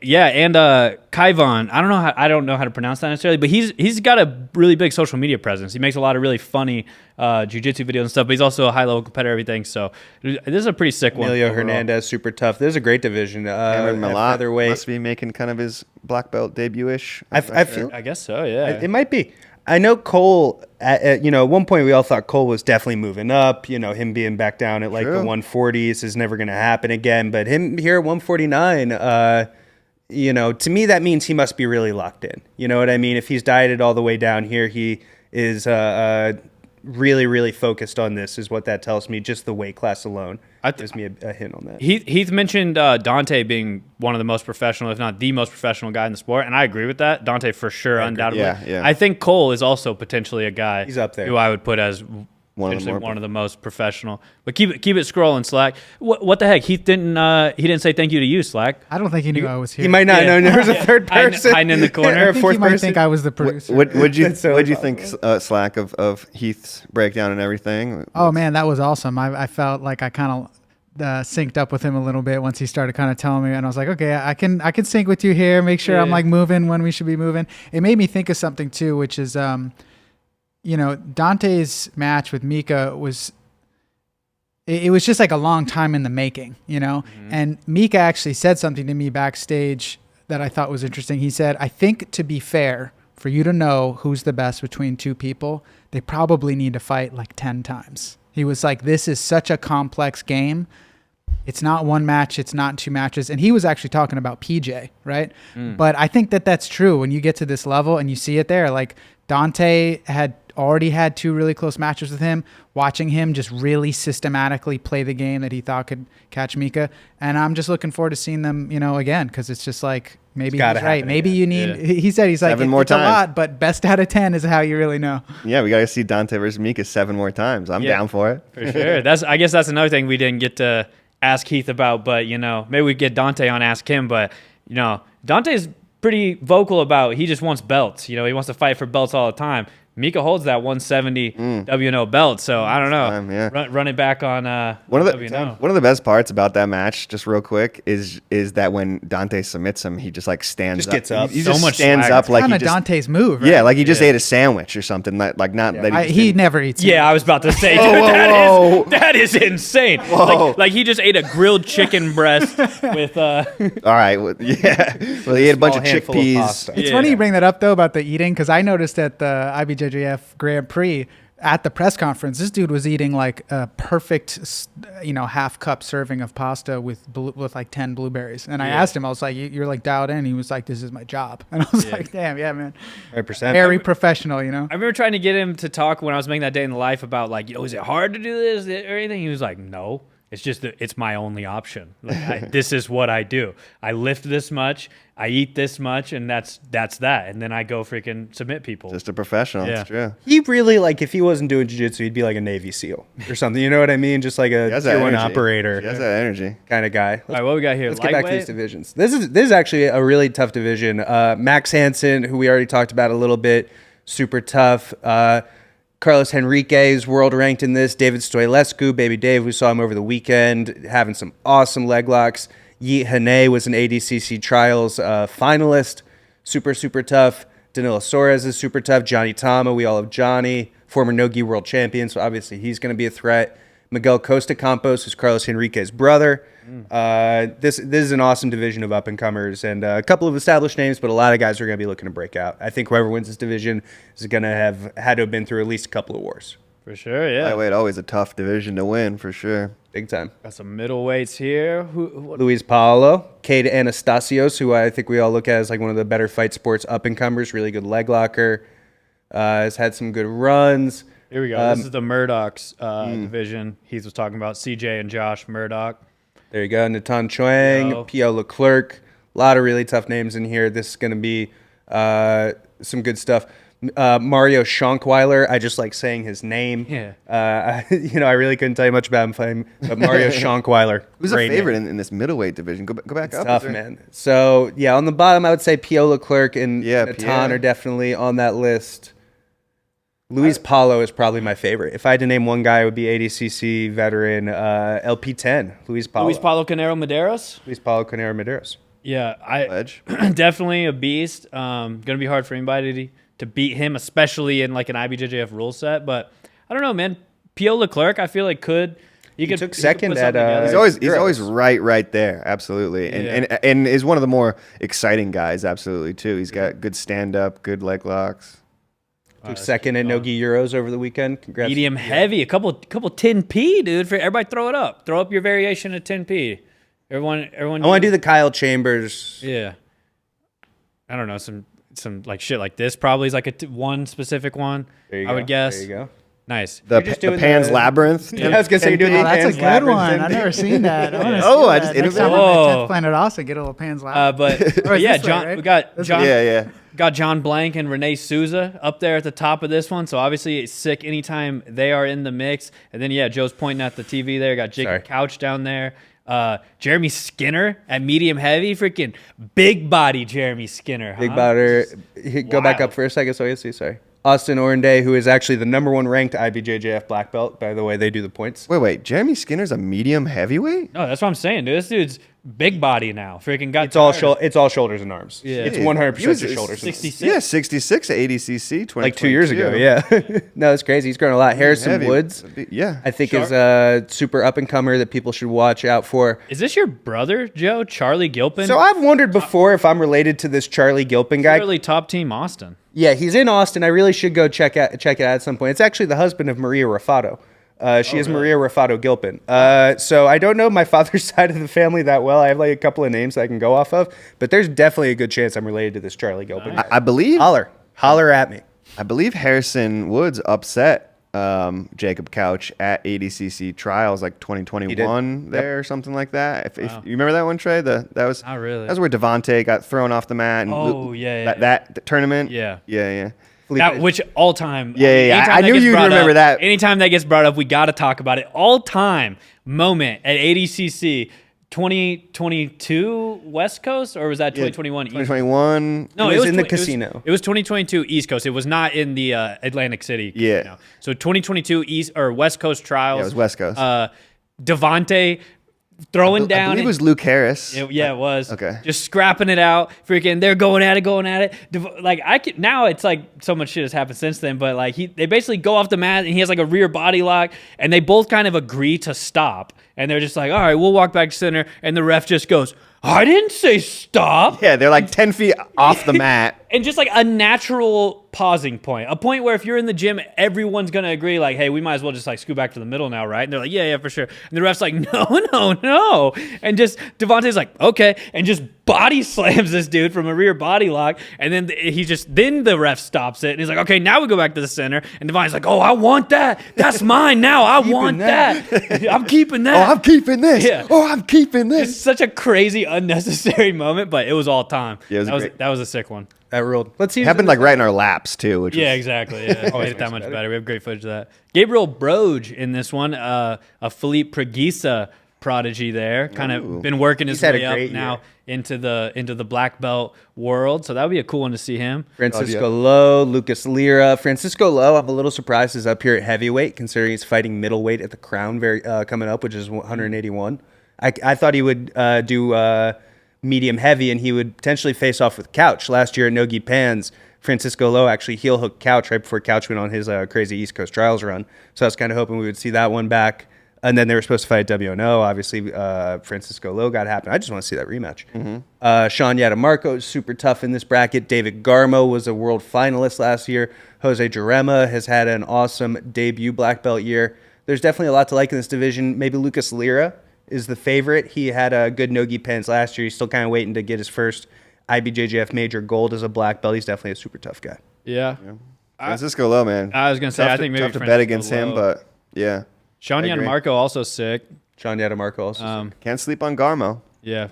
Yeah, and Kaivan. I don't know how to pronounce that necessarily, but he's got a really big social media presence. He makes a lot of really funny jiu-jitsu videos and stuff, but he's also a high-level competitor, everything. So this is a pretty sick one. Emilio Hernandez, super tough. This is a great division. Cameron Malat featherweight. must be making kind of his black belt debut-ish. I feel I guess so, yeah. it might be. I know Cole, at one point we all thought Cole was definitely moving up. Him being back down at like the 140s is never going to happen again. But him here at 149, to me that means he must be really locked in. You know what I mean? If he's dieted all the way down here, he is really, really focused on this is what that tells me. Just the weight class alone gives me a hint on that. Heath mentioned Dante being one of the most professional, if not the most professional guy in the sport, and I agree with that. Dante for sure, undoubtedly. Yeah. I think Cole is also potentially a guy He's up there. who I would put as one of the most professional. But keep it scrolling, Slack. What the heck? Heath didn't say thank you to you, Slack. I don't think he knew I was here. He might not know there was a third person hiding in the corner. I think he might think I was the producer. What'd you think, Slack, of Heath's breakdown and everything? Oh man, that was awesome. I felt like I kind of synced up with him a little bit once he started kind of telling me, and I was like, okay, I can sync with you here. Make sure I'm like moving when we should be moving. It made me think of something too, which is Dante's match with Mica was. It was just like a long time in the making, And Mica actually said something to me backstage that I thought was interesting. He said, I think to be fair, for you to know who's the best between two people, they probably need to fight like 10 times. He was like, this is such a complex game. It's not one match. It's not two matches. And he was actually talking about PJ, right? But I think that that's true when you get to this level and you see it there. Like Dante had already had two really close matches with him, watching him just really systematically play the game that he thought could catch Mica. And I'm just looking forward to seeing them, again, because it's just like maybe he's right. Maybe you need, he said, he's like, 7 more it's times. a lot, but best out of 10 is how you really know. Yeah, we got to see Dante versus Mica 7 more times. I'm down for it. For sure. I guess that's another thing we didn't get to ask Heath about, but, maybe we get Dante on Ask Him, but, Dante's pretty vocal about he just wants belts. He wants to fight for belts all the time. Mica holds that 170 WNO belt, so I don't know. Run it back on one of WNO. the best parts about that match, just real quick, is that when Dante submits him, he just like stands just up. gets up. He So just much stands swag. up like Kind he of just, Dante's move, right? yeah, like he just ate a sandwich or something. Like not that He never eats. Yeah, I was about to say, whoa. that is insane. Like he just ate a grilled chicken breast with All right, well, yeah. Well, he ate a bunch of handful of chickpeas. pasta. It's funny you bring that up though about the eating, because I noticed at the IBJJF Grand Prix at the press conference, this dude was eating like a perfect, half cup serving of pasta with like 10 blueberries. And I asked him, I was like, "You're like dialed in." He was like, "This is my job." And I was like, "Damn, yeah, man, 100%. very professional." I remember trying to get him to talk when I was making that day in the life about like, is it hard to do this or anything? He was like, no. It's just that it's my only option. Like this is what I do. I lift this much, I eat this much, and that's that. And then I go freaking submit people. Just a professional. Yeah. It's true. He really, like, if he wasn't doing jiu-jitsu, he'd be like a Navy SEAL or something. You know what I mean? Just like a He has that tier 1 energy. operator He has that energy. kind of guy. All right, what we got here? Let's get back to these Lightweight? divisions. This is actually a really tough division. Max Hansen, who we already talked about a little bit, super tough. Carlos Henrique is world ranked in this. David Stoilescu, Baby Dave, we saw him over the weekend, having some awesome leg locks. Yi Hane was an ADCC Trials finalist. Super, super tough. Danilo Soares is super tough. Johnny Tama, we all have Johnny, former no-gi world champion, so obviously he's going to be a threat. Miguel Costa Campos, who's Carlos Henrique's brother. This is an awesome division of up-and-comers and a couple of established names, but a lot of guys are going to be looking to break out. I think whoever wins this division is going to have had to have been through at least a couple of wars. For sure, yeah. Lightweight, always a tough division to win, for sure. Big time. Got some middleweights here. Luis Paolo, Cade Anastasios, who I think we all look at as like one of the better fight sports up-and-comers, really good leg locker, has had some good runs. Here we go. This is the Murdoch's division. Heath was talking about CJ and Josh Murdoch. There you go. Natan Chuang, Pio Leclerc. A lot of really tough names in here. This is going to be some good stuff. Mario Schonkweiler. I just like saying his name. Yeah. I really couldn't tell you much about him, but Mario Schonkweiler. Who's a favorite in this middleweight division? Go back It's up. tough, man. So, yeah, on the bottom, I would say Pio Leclerc and Natan Pierre. are definitely on that list. Luis Paulo is probably my favorite. If I had to name one guy, it would be ADCC veteran LP10, Luis Paulo. Luis Paulo Canero Medeiros? Luis Paulo Canero Medeiros. Yeah, I Ledge. definitely a beast. Gonna be hard for anybody to beat him, especially in like an IBJJF rule set. But I don't know, man. P.O. Leclerc, I feel like he took second at, He's always right there, absolutely, and is one of the more exciting guys, absolutely too. He's got good stand up, good leg locks. Took second at Nogi Euros over the weekend. Congrats. Medium heavy, a couple 10p, dude. For everybody, throw it up. Throw up your variation of 10p. Everyone. I want to do the Kyle Chambers. Yeah. I don't know, some like shit like this probably is like one specific one. I would guess. There you go. Nice. The Pan's Labyrinth. Yeah, I was gonna say you're doing the that's a Pan's good Labyrinth. one. I've never seen that. I wanna Oh, see I that. just Next time innovated. I'm Whoa. at 10th Planet Austin, get a little Pan's Labyrinth. But yeah, this way, John. right? We got John. Yeah. Got John Blank and Renee Souza up there at the top of this one. So obviously it's sick anytime they are in the mix. And then Joe's pointing at the TV there. Got Jacob Couch down there. Jeremy Skinner at medium heavy. Freaking big body Jeremy Skinner. Big body. Go back up for a second so I can see. Sorry. Austin Orenday, who is actually the #1 ranked IBJJF black belt. By the way, they do the points. Wait. Jeremy Skinner's a medium heavyweight? No, that's what I'm saying, dude. This dude's big body now. Freaking got It's all shoulders and arms. Yeah. It's 100% He was just shoulders. 66. Yeah, 66 at ADCC. Like 2 years ago, yeah. No, it's crazy. He's grown a lot. Harrison Heavy. Woods, Yeah. I think, is a super up-and-comer that people should watch out for. Is this your brother, Joe? Charlie Gilpin? So I've wondered before if I'm related to this Charlie Gilpin guy. Really top team Austin. Yeah, he's in Austin. I really should go check it out at some point. It's actually the husband of Maria Raffato. She is Maria Raffato Gilpin. So I don't know my father's side of the family that well. I have like a couple of names that I can go off of, but there's definitely a good chance I'm related to this Charlie Gilpin. I believe Holler at me. I believe Harrison Woods upset Jacob Couch at ADCC trials like 2021 there or something like that. If you remember that one, Trey, that was Not really. That was where Devontae got thrown off the mat. And that tournament. Yeah. Yeah. Which all time. Yeah. anytime I that knew gets you'd brought remember up- that. Anytime that gets brought up, we got to talk about it. All time moment at ADCC 2022 West Coast, or was that 2021 East? 2021. No, it was in the casino. It was 2022 East Coast. It was not in the Atlantic City. Yeah. Casino. So 2022 East or West Coast trials. Yeah, it was West Coast. Devontae throwing down. I believe it was Luke Harris. It was. Okay. Just scrapping it out. Freaking, they're going at it. Like now it's like so much shit has happened since then, but like they basically go off the mat and he has like a rear body lock and they both kind of agree to stop. And they're just like, all right, we'll walk back to center. And the ref just goes, I didn't say stop. Yeah, they're like 10 feet off the mat. And just like a natural pausing point, a point where if you're in the gym, everyone's going to agree like, hey, we might as well just like scoot back to the middle now, right? And they're like, yeah, for sure. And the ref's like, no. And just Devontae's like, okay. And just body slams this dude from a rear body lock. And then then the ref stops it. And he's like, okay, now we go back to the center. And Devontae's like, oh, I want that. That's mine now. I want that. I'm keeping that. Oh, I'm keeping this. Yeah. Oh, I'm keeping this. It's such a crazy, unnecessary moment, but it was all time. Yeah, that was a sick one. That ruled. Let's see. It happened like right in our laps too. Which Yeah, was, exactly. Yeah, made it that much better. We have great footage of that. Gabriel Broge in this one, a Philippe Pregisa prodigy there. Kind of been working his had a way up great now into the black belt world. So that would be a cool one to see him. Francisco Lowe, Lucas Lira. Francisco Lowe, I'm a little surprised, is up here at heavyweight, considering he's fighting middleweight at the Crown coming up, which is 181. I thought he would do medium heavy, and he would potentially face off with Couch. Last year at Nogi Pans, Francisco Lowe actually heel hooked Couch right before Couch went on his crazy East Coast trials run. So I was kind of hoping we would see that one back. And then they were supposed to fight at WNO. Obviously, Francisco Lowe got happened. I just want to see that rematch. Sean Yadamarco is super tough in this bracket. David Garmo was a world finalist last year. Jose Jarema has had an awesome debut black belt year. There's definitely a lot to like in this division. Maybe Lucas Lira is the favorite. He had a good Nogi Pens last year. He's still kind of waiting to get his first IBJJF major gold as a black belt. He's definitely a super tough guy. Yeah. Francisco Lowe, man. I was gonna say, I think maybe tough to bet Francisco against him, Lowe. but yeah. Sean I agree. Yadamarco also sick. Sean Yadamarco also. Can't sleep on Garmo. Yeah.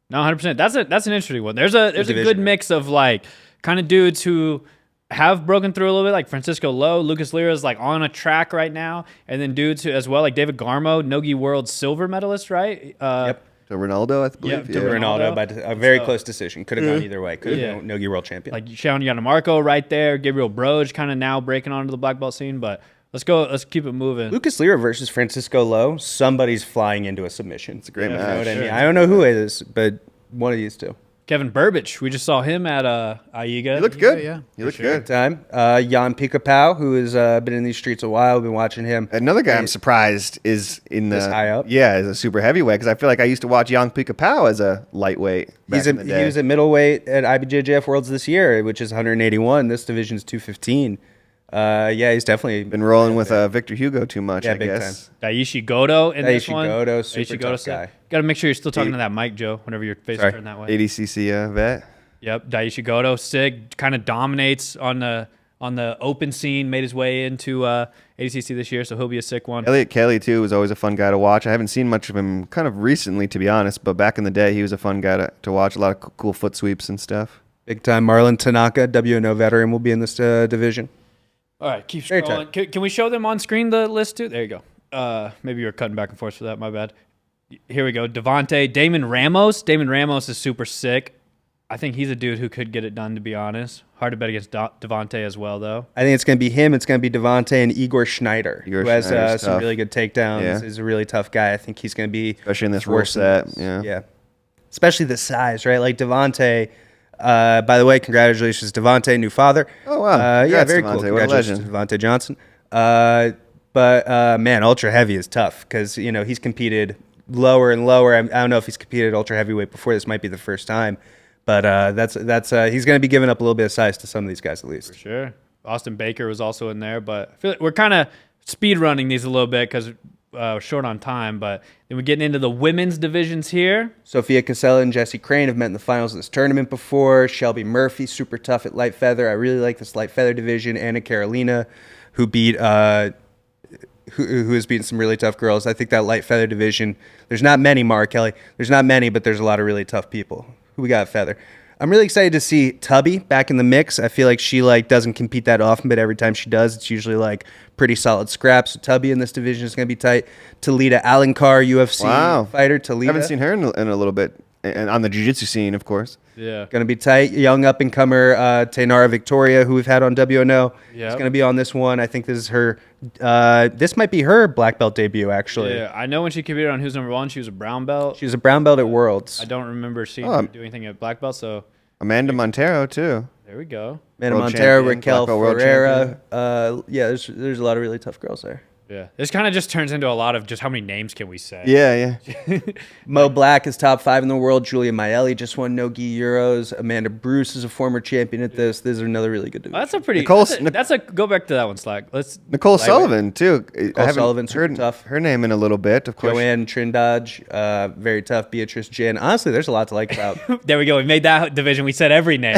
No, 100%. That's an interesting one. There's a division, good right? mix of like kind of dudes who have broken through a little bit, like Francisco Lowe. Lucas Lira is like on a track right now, and then dudes who as well, like David Garmo, Nogi World silver medalist, right? Yep. To Ronaldo, I believe. to Yeah. Ronaldo. Ronaldo, but a very close decision. Could have gone either way. Could have been Nogi World Champion. Like Sean Yadamarco right there, Gabriel Broge kind of now breaking onto the black belt scene, but let's keep it moving. Lucas Lira versus Francisco Lowe, somebody's flying into a submission. It's a great You know match. what I mean? I don't know who it is, but one of these two. Kevin Burbage, we just saw him at AIGA. He looked good. Yeah. He looked Good good. time. Jan Picapau, who has been in these streets a while. We've been watching him. Another guy I'm surprised is in the This high up? Yeah, as a super heavyweight because I feel like I used to watch Young Pika Pao as a lightweight. Back in the He day. was at middleweight at IBJJF Worlds this year, which is 181. This division is 215. Yeah, he's definitely been rolling with Victor Hugo too much. Yeah, I big guess. Daishi Goto in this Daishi one. Goto, super tough guy. Got to make sure you're still talking to that mic, Joe, whenever your face Sorry. is turned that way. ADCC vet. Yep, Daishi Goto, sick, kind of dominates on the open scene, made his way into ADCC this year, so he'll be a sick one. Elliot Kelly too was always a fun guy to watch. I haven't seen much of him kind of recently, to be honest, but back in the day, he was a fun guy to watch. A lot of cool foot sweeps and stuff. Big time. Marlon Tanaka, WNO veteran, will be in this division. All right, keep Very scrolling. Can we show them on screen the list too? There you go. Maybe you were cutting back and forth for that. My bad. Here we go. Devontae, Damon Ramos. Damon Ramos is super sick. I think he's a dude who could get it done, to be honest. Hard to bet against Devontae as well, though. I think it's going to be him. It's going to be Devontae and Igor Schneider, Igor who has Schneider's some tough. really good takedowns. Yeah. He's a really tough guy. I think he's going to be Especially in this rule forcing set, this. yeah. Especially the size, right? Like Devontae. By the way, congratulations, Devontae, new father. Oh, wow. Yeah, Congrats, very Devontae. cool. What a Congratulations to legend. Devontae Johnson. But man, ultra heavy is tough because he's competed lower and lower. I don't know if he's competed at ultra heavyweight before. This might be the first time. But that's he's going to be giving up a little bit of size to some of these guys at least. Sure. Austin Baker was also in there, but I feel like we're kind of speed running these a little bit because we're short on time. But then we're getting into the women's divisions here. Sophia Casella and Jessie Crane have met in the finals of this tournament before. Shelby Murphy, super tough at light feather. I really like this light feather division. Anna Carolina, who beat who has beaten some really tough girls. I think that light feather division, there's not many, Mara Kelly. There's not many, but there's a lot of really tough people. Who we got at feather? I'm really excited to see Tubby back in the mix. I feel like she doesn't compete that often, but every time she does, it's usually pretty solid scraps. So Tubby in this division is going to be tight. Talita Alankar, UFC fighter. Talita. I haven't seen her in a little bit, and on the jiu-jitsu scene, of course. Yeah. Going to be tight. Young up-and-comer Tainara Victoria, who we've had on WNO. Yep. Is going to be on this one. I think this is her. This might be her black belt debut, actually. Yeah, I know when she competed on Who's Number One, she was a brown belt. She was a brown belt at Worlds. I don't remember seeing her do anything at black belt, so Amanda Montero too. there we go. Amanda World Montero, champion, Raquel black belt world Ferreira. Yeah, there's a lot of really tough girls there. Yeah. This kind of just turns into a lot of just how many names can we say? Yeah. Mo Black is top 5 in the world. Julia Maelli just won No-Gi Euros. Amanda Bruce is a former champion at this. This is another really good division. That's a pretty. Nicole- That's a go back to that one, Slack. Let's. Nicole Sullivan too. I haven't Sullivan, super heard tough. her name in a little bit. Of course, Joanne Trindage, very tough. Beatrice Jin. Honestly, there's a lot to like about. There we go. We made that division. We said every name.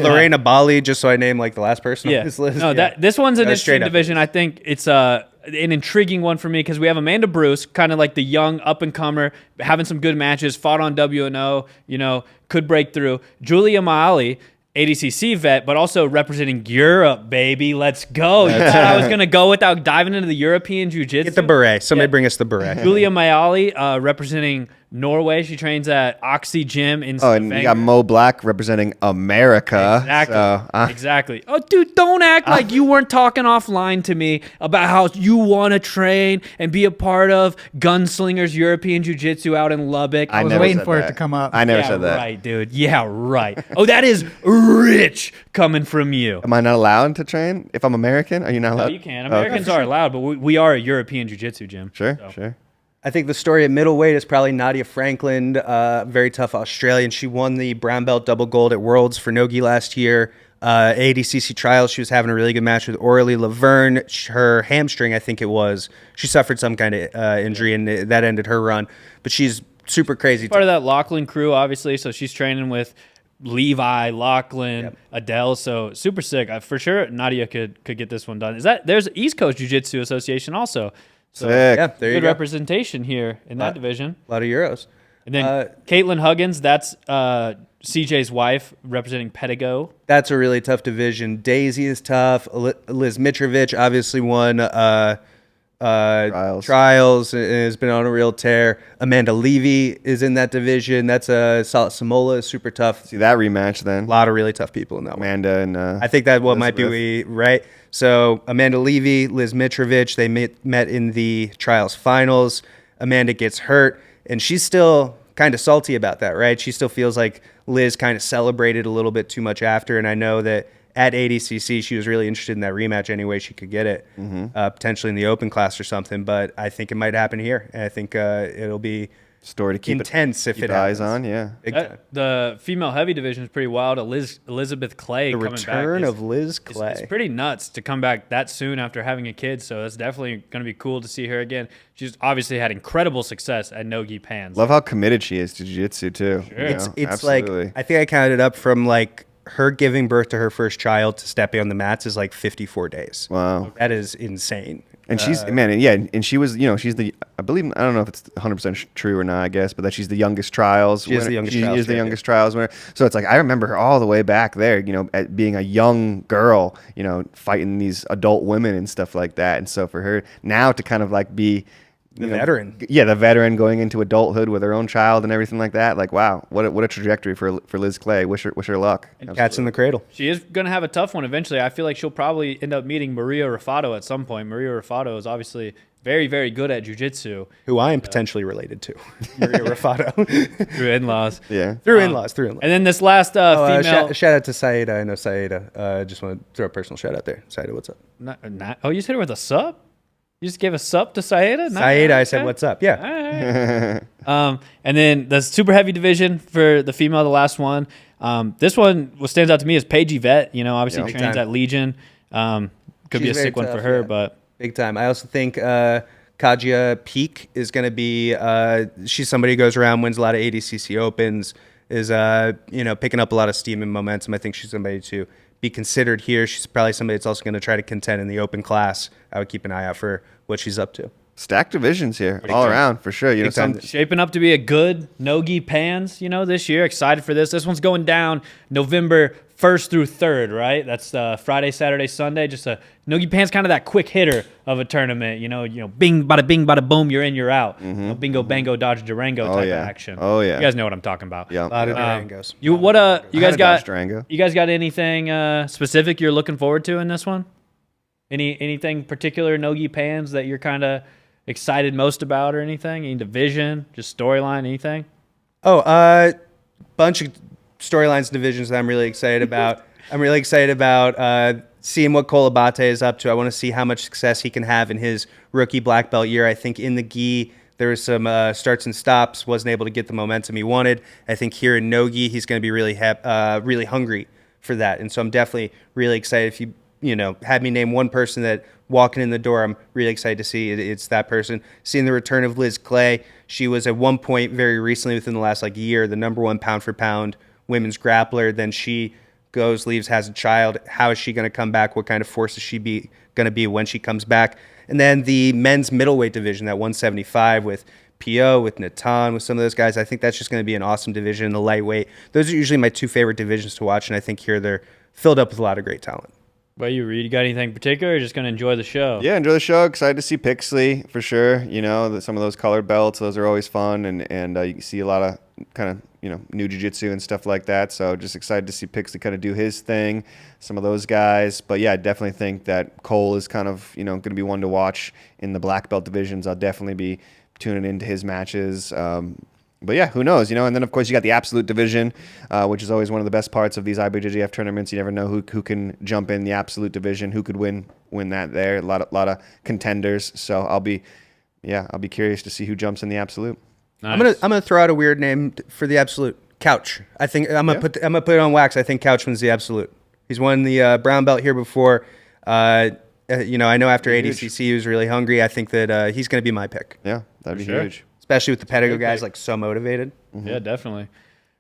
Lorena Bali, just so I name the last person Yeah. on this list. No, Yeah. this one's an No, straight interesting up. division. I think it's an intriguing one for me because we have Amanda Bruce, kind of like the young up and comer, having some good matches, fought on WNO, could break through. Julia Maali, ADCC vet, but also representing Europe, baby. Let's go. You thought I was going to go without diving into the European Jiu-Jitsu? Get the beret. Somebody Yeah. bring us the beret. Julia Maali, representing Norway. She trains at Oxy Gym in Oh, and you got Mo Black representing America. Exactly. So, Exactly. Oh, dude, don't act like you weren't talking offline to me about how you want to train and be a part of Gunslingers European Jiu-Jitsu out in Lubbock. I was never waiting said for it that. to come up. I never yeah, said that. right, dude. Yeah, right. Oh, that is rich coming from you. Am I not allowed to train if I'm American? Are you not allowed? No, you can. Oh, okay. Americans are allowed, but we are a European Jiu-Jitsu gym. Sure, So. sure. I think the story at middleweight is probably Nadia Franklin, very tough Australian. She won the brown belt double gold at Worlds for Nogi last year. ADCC trials, she was having a really good match with Aurelie Laverne. Her hamstring, I think it was, she suffered some kind of injury, and that ended her run. But she's super crazy. Part of that Lachlan crew, obviously, so she's training with Levi, Lachlan, Adele, so super sick. For sure, Nadia could get this one done. There's East Coast Jiu-Jitsu Association also. So Sick. Yeah, there you good go. representation here in that division. A lot of Euros. And then Caitlin Huggins, that's CJ's wife, representing Pedigo. That's a really tough division. Daisy is tough. Liz Mitrovic obviously won trials and has been on a real tear. Amanda Levy is in that division. That's Salat Samola is super tough. See that rematch then. A lot of really tough people in that one. Amanda and I think that what might be right. So Amanda Levy, Liz Mitrovic, they met in the trials finals. Amanda gets hurt, and she's still kind of salty about that, right? She still feels like Liz kind of celebrated a little bit too much after, and I know that at ADCC she was really interested in that rematch any way she could get it, potentially in the open class or something. But I think it might happen here, and I think it'll be story to keep intense if keep it eyes happens. on. Yeah, Big time. The female heavy division is pretty wild. Elizabeth Clay The coming return back of Liz Clay. It's pretty nuts to come back that soon after having a kid. So that's definitely going to be cool to see her again. She's obviously had incredible success at no-gi pans. love how committed she is to jiu-jitsu too. Sure. You know? It's Absolutely. like, I think I counted up from like her giving birth to her first child to stepping on the mats is like 54 days. Wow. That is insane. And she's and she was, she's I believe, I don't know if it's 100% true or not, I guess, but that she's the youngest trials. She is the youngest trials She is the champion. youngest trials winner. So it's like I remember her all the way back there, at being a young girl, fighting these adult women and stuff like that. And so for her now to kind of like be The veteran. Yeah, the veteran going into adulthood with her own child and everything like that. Like, wow, what a trajectory for Liz Clay. Wish her luck. Cats in the cradle. She is going to have a tough one eventually. I feel like she'll probably end up meeting Maria Ruffo at some point. Maria Ruffo is obviously very, very good at jiu-jitsu. Who I am potentially related to. Maria Ruffo. Through in-laws. Yeah. Through in-laws. And then this last female... Shout out to Saida. I know Saida. Just want to throw a personal shout out there. Saida, what's up? Oh, you hit her with a sup? You just gave a sup to Saida? Saida, I said, what's up? Yeah. All right. And then the super heavy division for the female, the last one. This one, what stands out to me is Paige Yvette. Obviously Big trains time. at Legion. Could be She's a sick very one for tough, her, yeah. but Big time. I also think Kajia Peak is going to be, she's somebody who goes around, wins a lot of ADCC Opens, is, picking up a lot of steam and momentum. I think she's somebody to be considered here. She's probably somebody that's also going to try to contend in the open class. I would keep an eye out for what she's up to. Stacked divisions here all around for sure. time. shaping up to be a good no-gi pans, this year. Excited for this. This one's going down November 1st through 3rd, right? That's Friday, Saturday, Sunday. Just a no-gi pans, kind of that quick hitter of a tournament. Bing, bada boom, you're in, you're out. Bingo, bango, dodge, Durango type of action. Oh, yeah. You guys know what I'm talking about. Yeah. A lot of Durangos. You guys Dodge got Durango. You guys got anything specific you're looking forward to in this one? Anything particular no-gi pans that you're kind of excited most about or anything? Any division, just storyline, anything? Bunch of storylines, divisions that I'm really excited about. I'm really excited about seeing what Cole Abate is up to. I want to see how much success he can have in his rookie black belt year. I think in the gi, there was some starts and stops, wasn't able to get the momentum he wanted. I think here in no-gi, he's going to be really really hungry for that. And so I'm definitely really excited. If you had me name one person that walking in the door, I'm really excited to see it's that person. Seeing the return of Liz Clay. She was at one point very recently within the last year, the #1 pound for pound women's grappler. Then she goes, leaves, has a child. How is she going to come back? What kind of force is she going to be when she comes back? And then the men's middleweight division, that 175 with P.O., with Natan, with some of those guys. I think that's just going to be an awesome division. The lightweight. Those are usually my two favorite divisions to watch, and I think here they're filled up with a lot of great talent. Well, you Reed, you got anything particular or just going to enjoy the show? Yeah, enjoy the show. Excited to see Pixley for sure. Some of those colored belts, those are always fun, and you can see a lot of kind of new jiu-jitsu and stuff like that. So just excited to see Pixley kind of do his thing. Some of those guys, but yeah, I definitely think that Cole is kind of going to be one to watch in the black belt divisions. I'll definitely be tuning into his matches. But yeah, who knows, And then, of course, you got the absolute division, which is always one of the best parts of these IBJJF tournaments. You never know who can jump in the absolute division, who could win that there. A lot of contenders. So I'll be curious to see who jumps in the absolute. Nice. I'm gonna throw out a weird name for the absolute. Couch. I think I'm gonna put it on wax. I think Couch wins the absolute. He's won the brown belt here before. I know after ADCC he was really hungry. I think that he's gonna be my pick. Yeah, that'd be sure. huge. Especially with the Pedigo guys, so motivated. Yeah, definitely.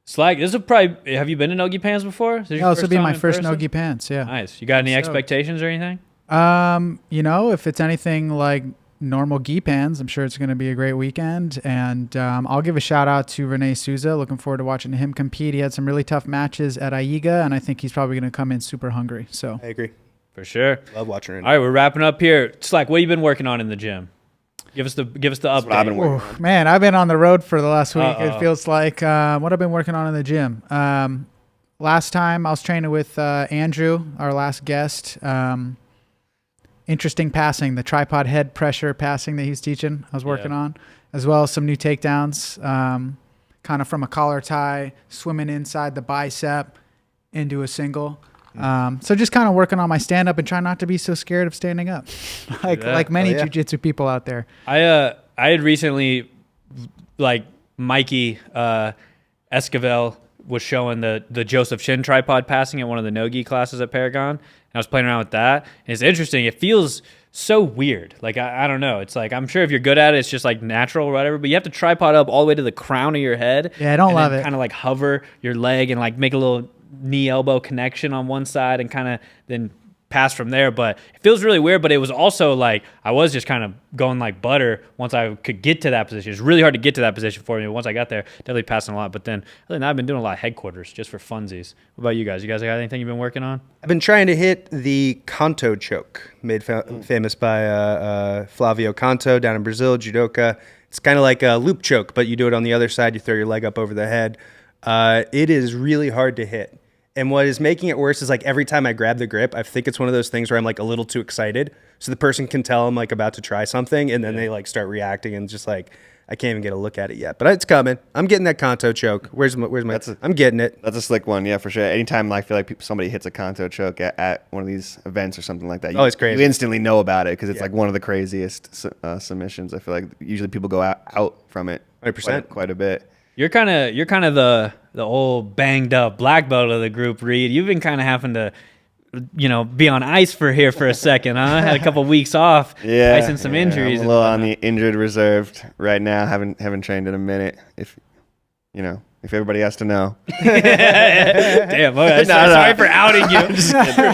Slag, this is probably. Have you been to Nogi Pans before? This will be my first Nogi Pants. Yeah. Nice. You got any expectations or anything? If it's anything like normal gi pans, I'm sure it's going to be a great weekend. And I'll give a shout out to Rene Souza. Looking forward to watching him compete. He had some really tough matches at Aiga, and I think he's probably going to come in super hungry. So I agree. For sure. Love watching Rene. All right, we're wrapping up here. Slag, what have you been working on in the gym? Give us the update. I've been working on. Man, I've been on the road for the last week. It feels like what I've been working on in the gym. Last time I was training with Andrew, our last guest. Interesting passing, the tripod head pressure passing that he's teaching. I was working on, as well as some new takedowns. kind of from a collar tie, swimming inside the bicep into a single. So just kind of working on my stand up and trying not to be so scared of standing up, like many jiu-jitsu people out there. I had recently, like Mikey Esquivel was showing the Joseph Shin tripod passing at one of the no-gi classes at Paragon, and I was playing around with that. And it's interesting. It feels so weird. Like I don't know. It's like, I'm sure if you're good at it, it's just like natural or whatever. But you have to tripod up all the way to the crown of your head. Yeah, I don't love it. Kind of like hover your leg and like make a little knee elbow connection on one side and kind of then pass from there. But it feels really weird. But it was also like I was just kind of going like butter once I could get to that position. It's really hard to get to that position for me. Once I got there, definitely passing a lot. But then other than that, I've been doing a lot of headquarters just for funsies. What about you guys? You guys got anything you've been working on? I've been trying to hit the Kanto choke, made famous by Flavio Kanto down in Brazil, judoka. It's kind of like a loop choke, but you do it on the other side. You throw your leg up over the head. It is really hard to hit. And what is making it worse is like every time I grab the grip, I think it's one of those things where I'm like a little too excited. So the person can tell I'm like about to try something, and then they like start reacting, and just like I can't even get a look at it yet. But it's coming. I'm getting that Kanto choke. Where's my I'm getting it. That's a slick one, yeah, for sure. Anytime I feel like somebody hits a Kanto choke at one of these events or something like that, it's crazy. You instantly know about it because it's like one of the craziest submissions. I feel like usually people go out from it 100%. quite a bit. You're kind of the old banged up black belt of the group, Reed. You've been kind of having to, be on ice for a second, huh? Had a couple weeks off, icing some injuries. I'm a little on the injured reserved right now. Haven't trained in a minute. If everybody has to know. Damn, okay. Sorry for outing you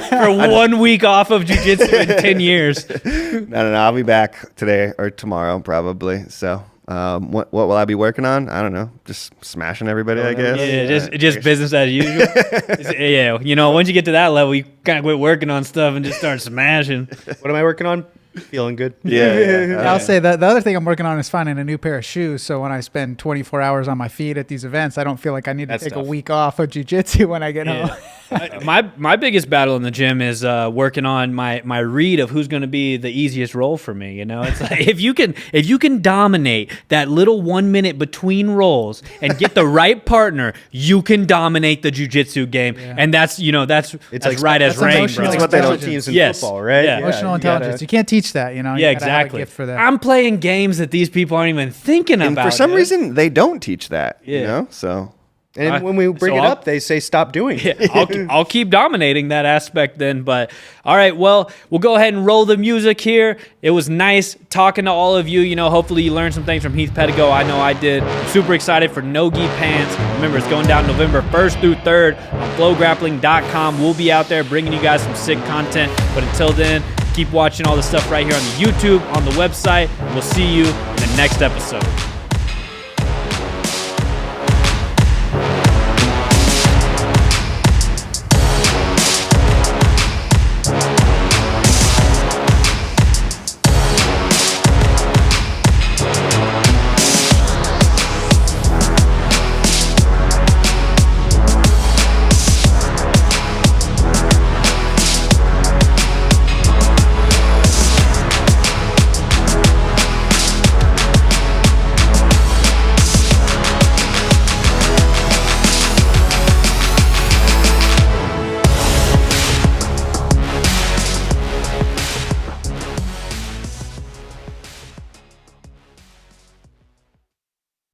for 1 week off of jiu-jitsu in 10 years. No. I'll be back today or tomorrow probably. So. What will I be working on? I don't know. Just smashing everybody, I guess. Yeah, just business as usual. Once you get to that level, you kind of quit working on stuff and just start smashing. What am I working on? Feeling good. Yeah. I'll say that the other thing I'm working on is finding a new pair of shoes. So when I spend 24 hours on my feet at these events, I don't feel like I need to take a week off of jiu-jitsu when I get home. My biggest battle in the gym is working on my read of who's going to be the easiest role for me. It's like if you can dominate that little 1 minute between rolls and get the right partner, you can dominate the jiu-jitsu game. Yeah. And that's like right as rain, bro. That's what they don't teach in football, right? Yeah. Emotional intelligence. You can't teach that, you exactly. Have a gift for that. I'm playing games that these people aren't even thinking about. For some reason, they don't teach that. So. And when we bring it up, they say stop doing it. Yeah, I'll keep dominating that aspect then. But all right, well, we'll go ahead and roll the music here. It was nice talking to all of you. Hopefully you learned some things from Heath Pedigo. I know I did. I'm super excited for No Gi Pants. Remember, it's going down November 1st through 3rd on FloGrappling.com. We'll be out there bringing you guys some sick content. But until then, keep watching all the stuff right here on the YouTube, on the website. We'll see you in the next episode.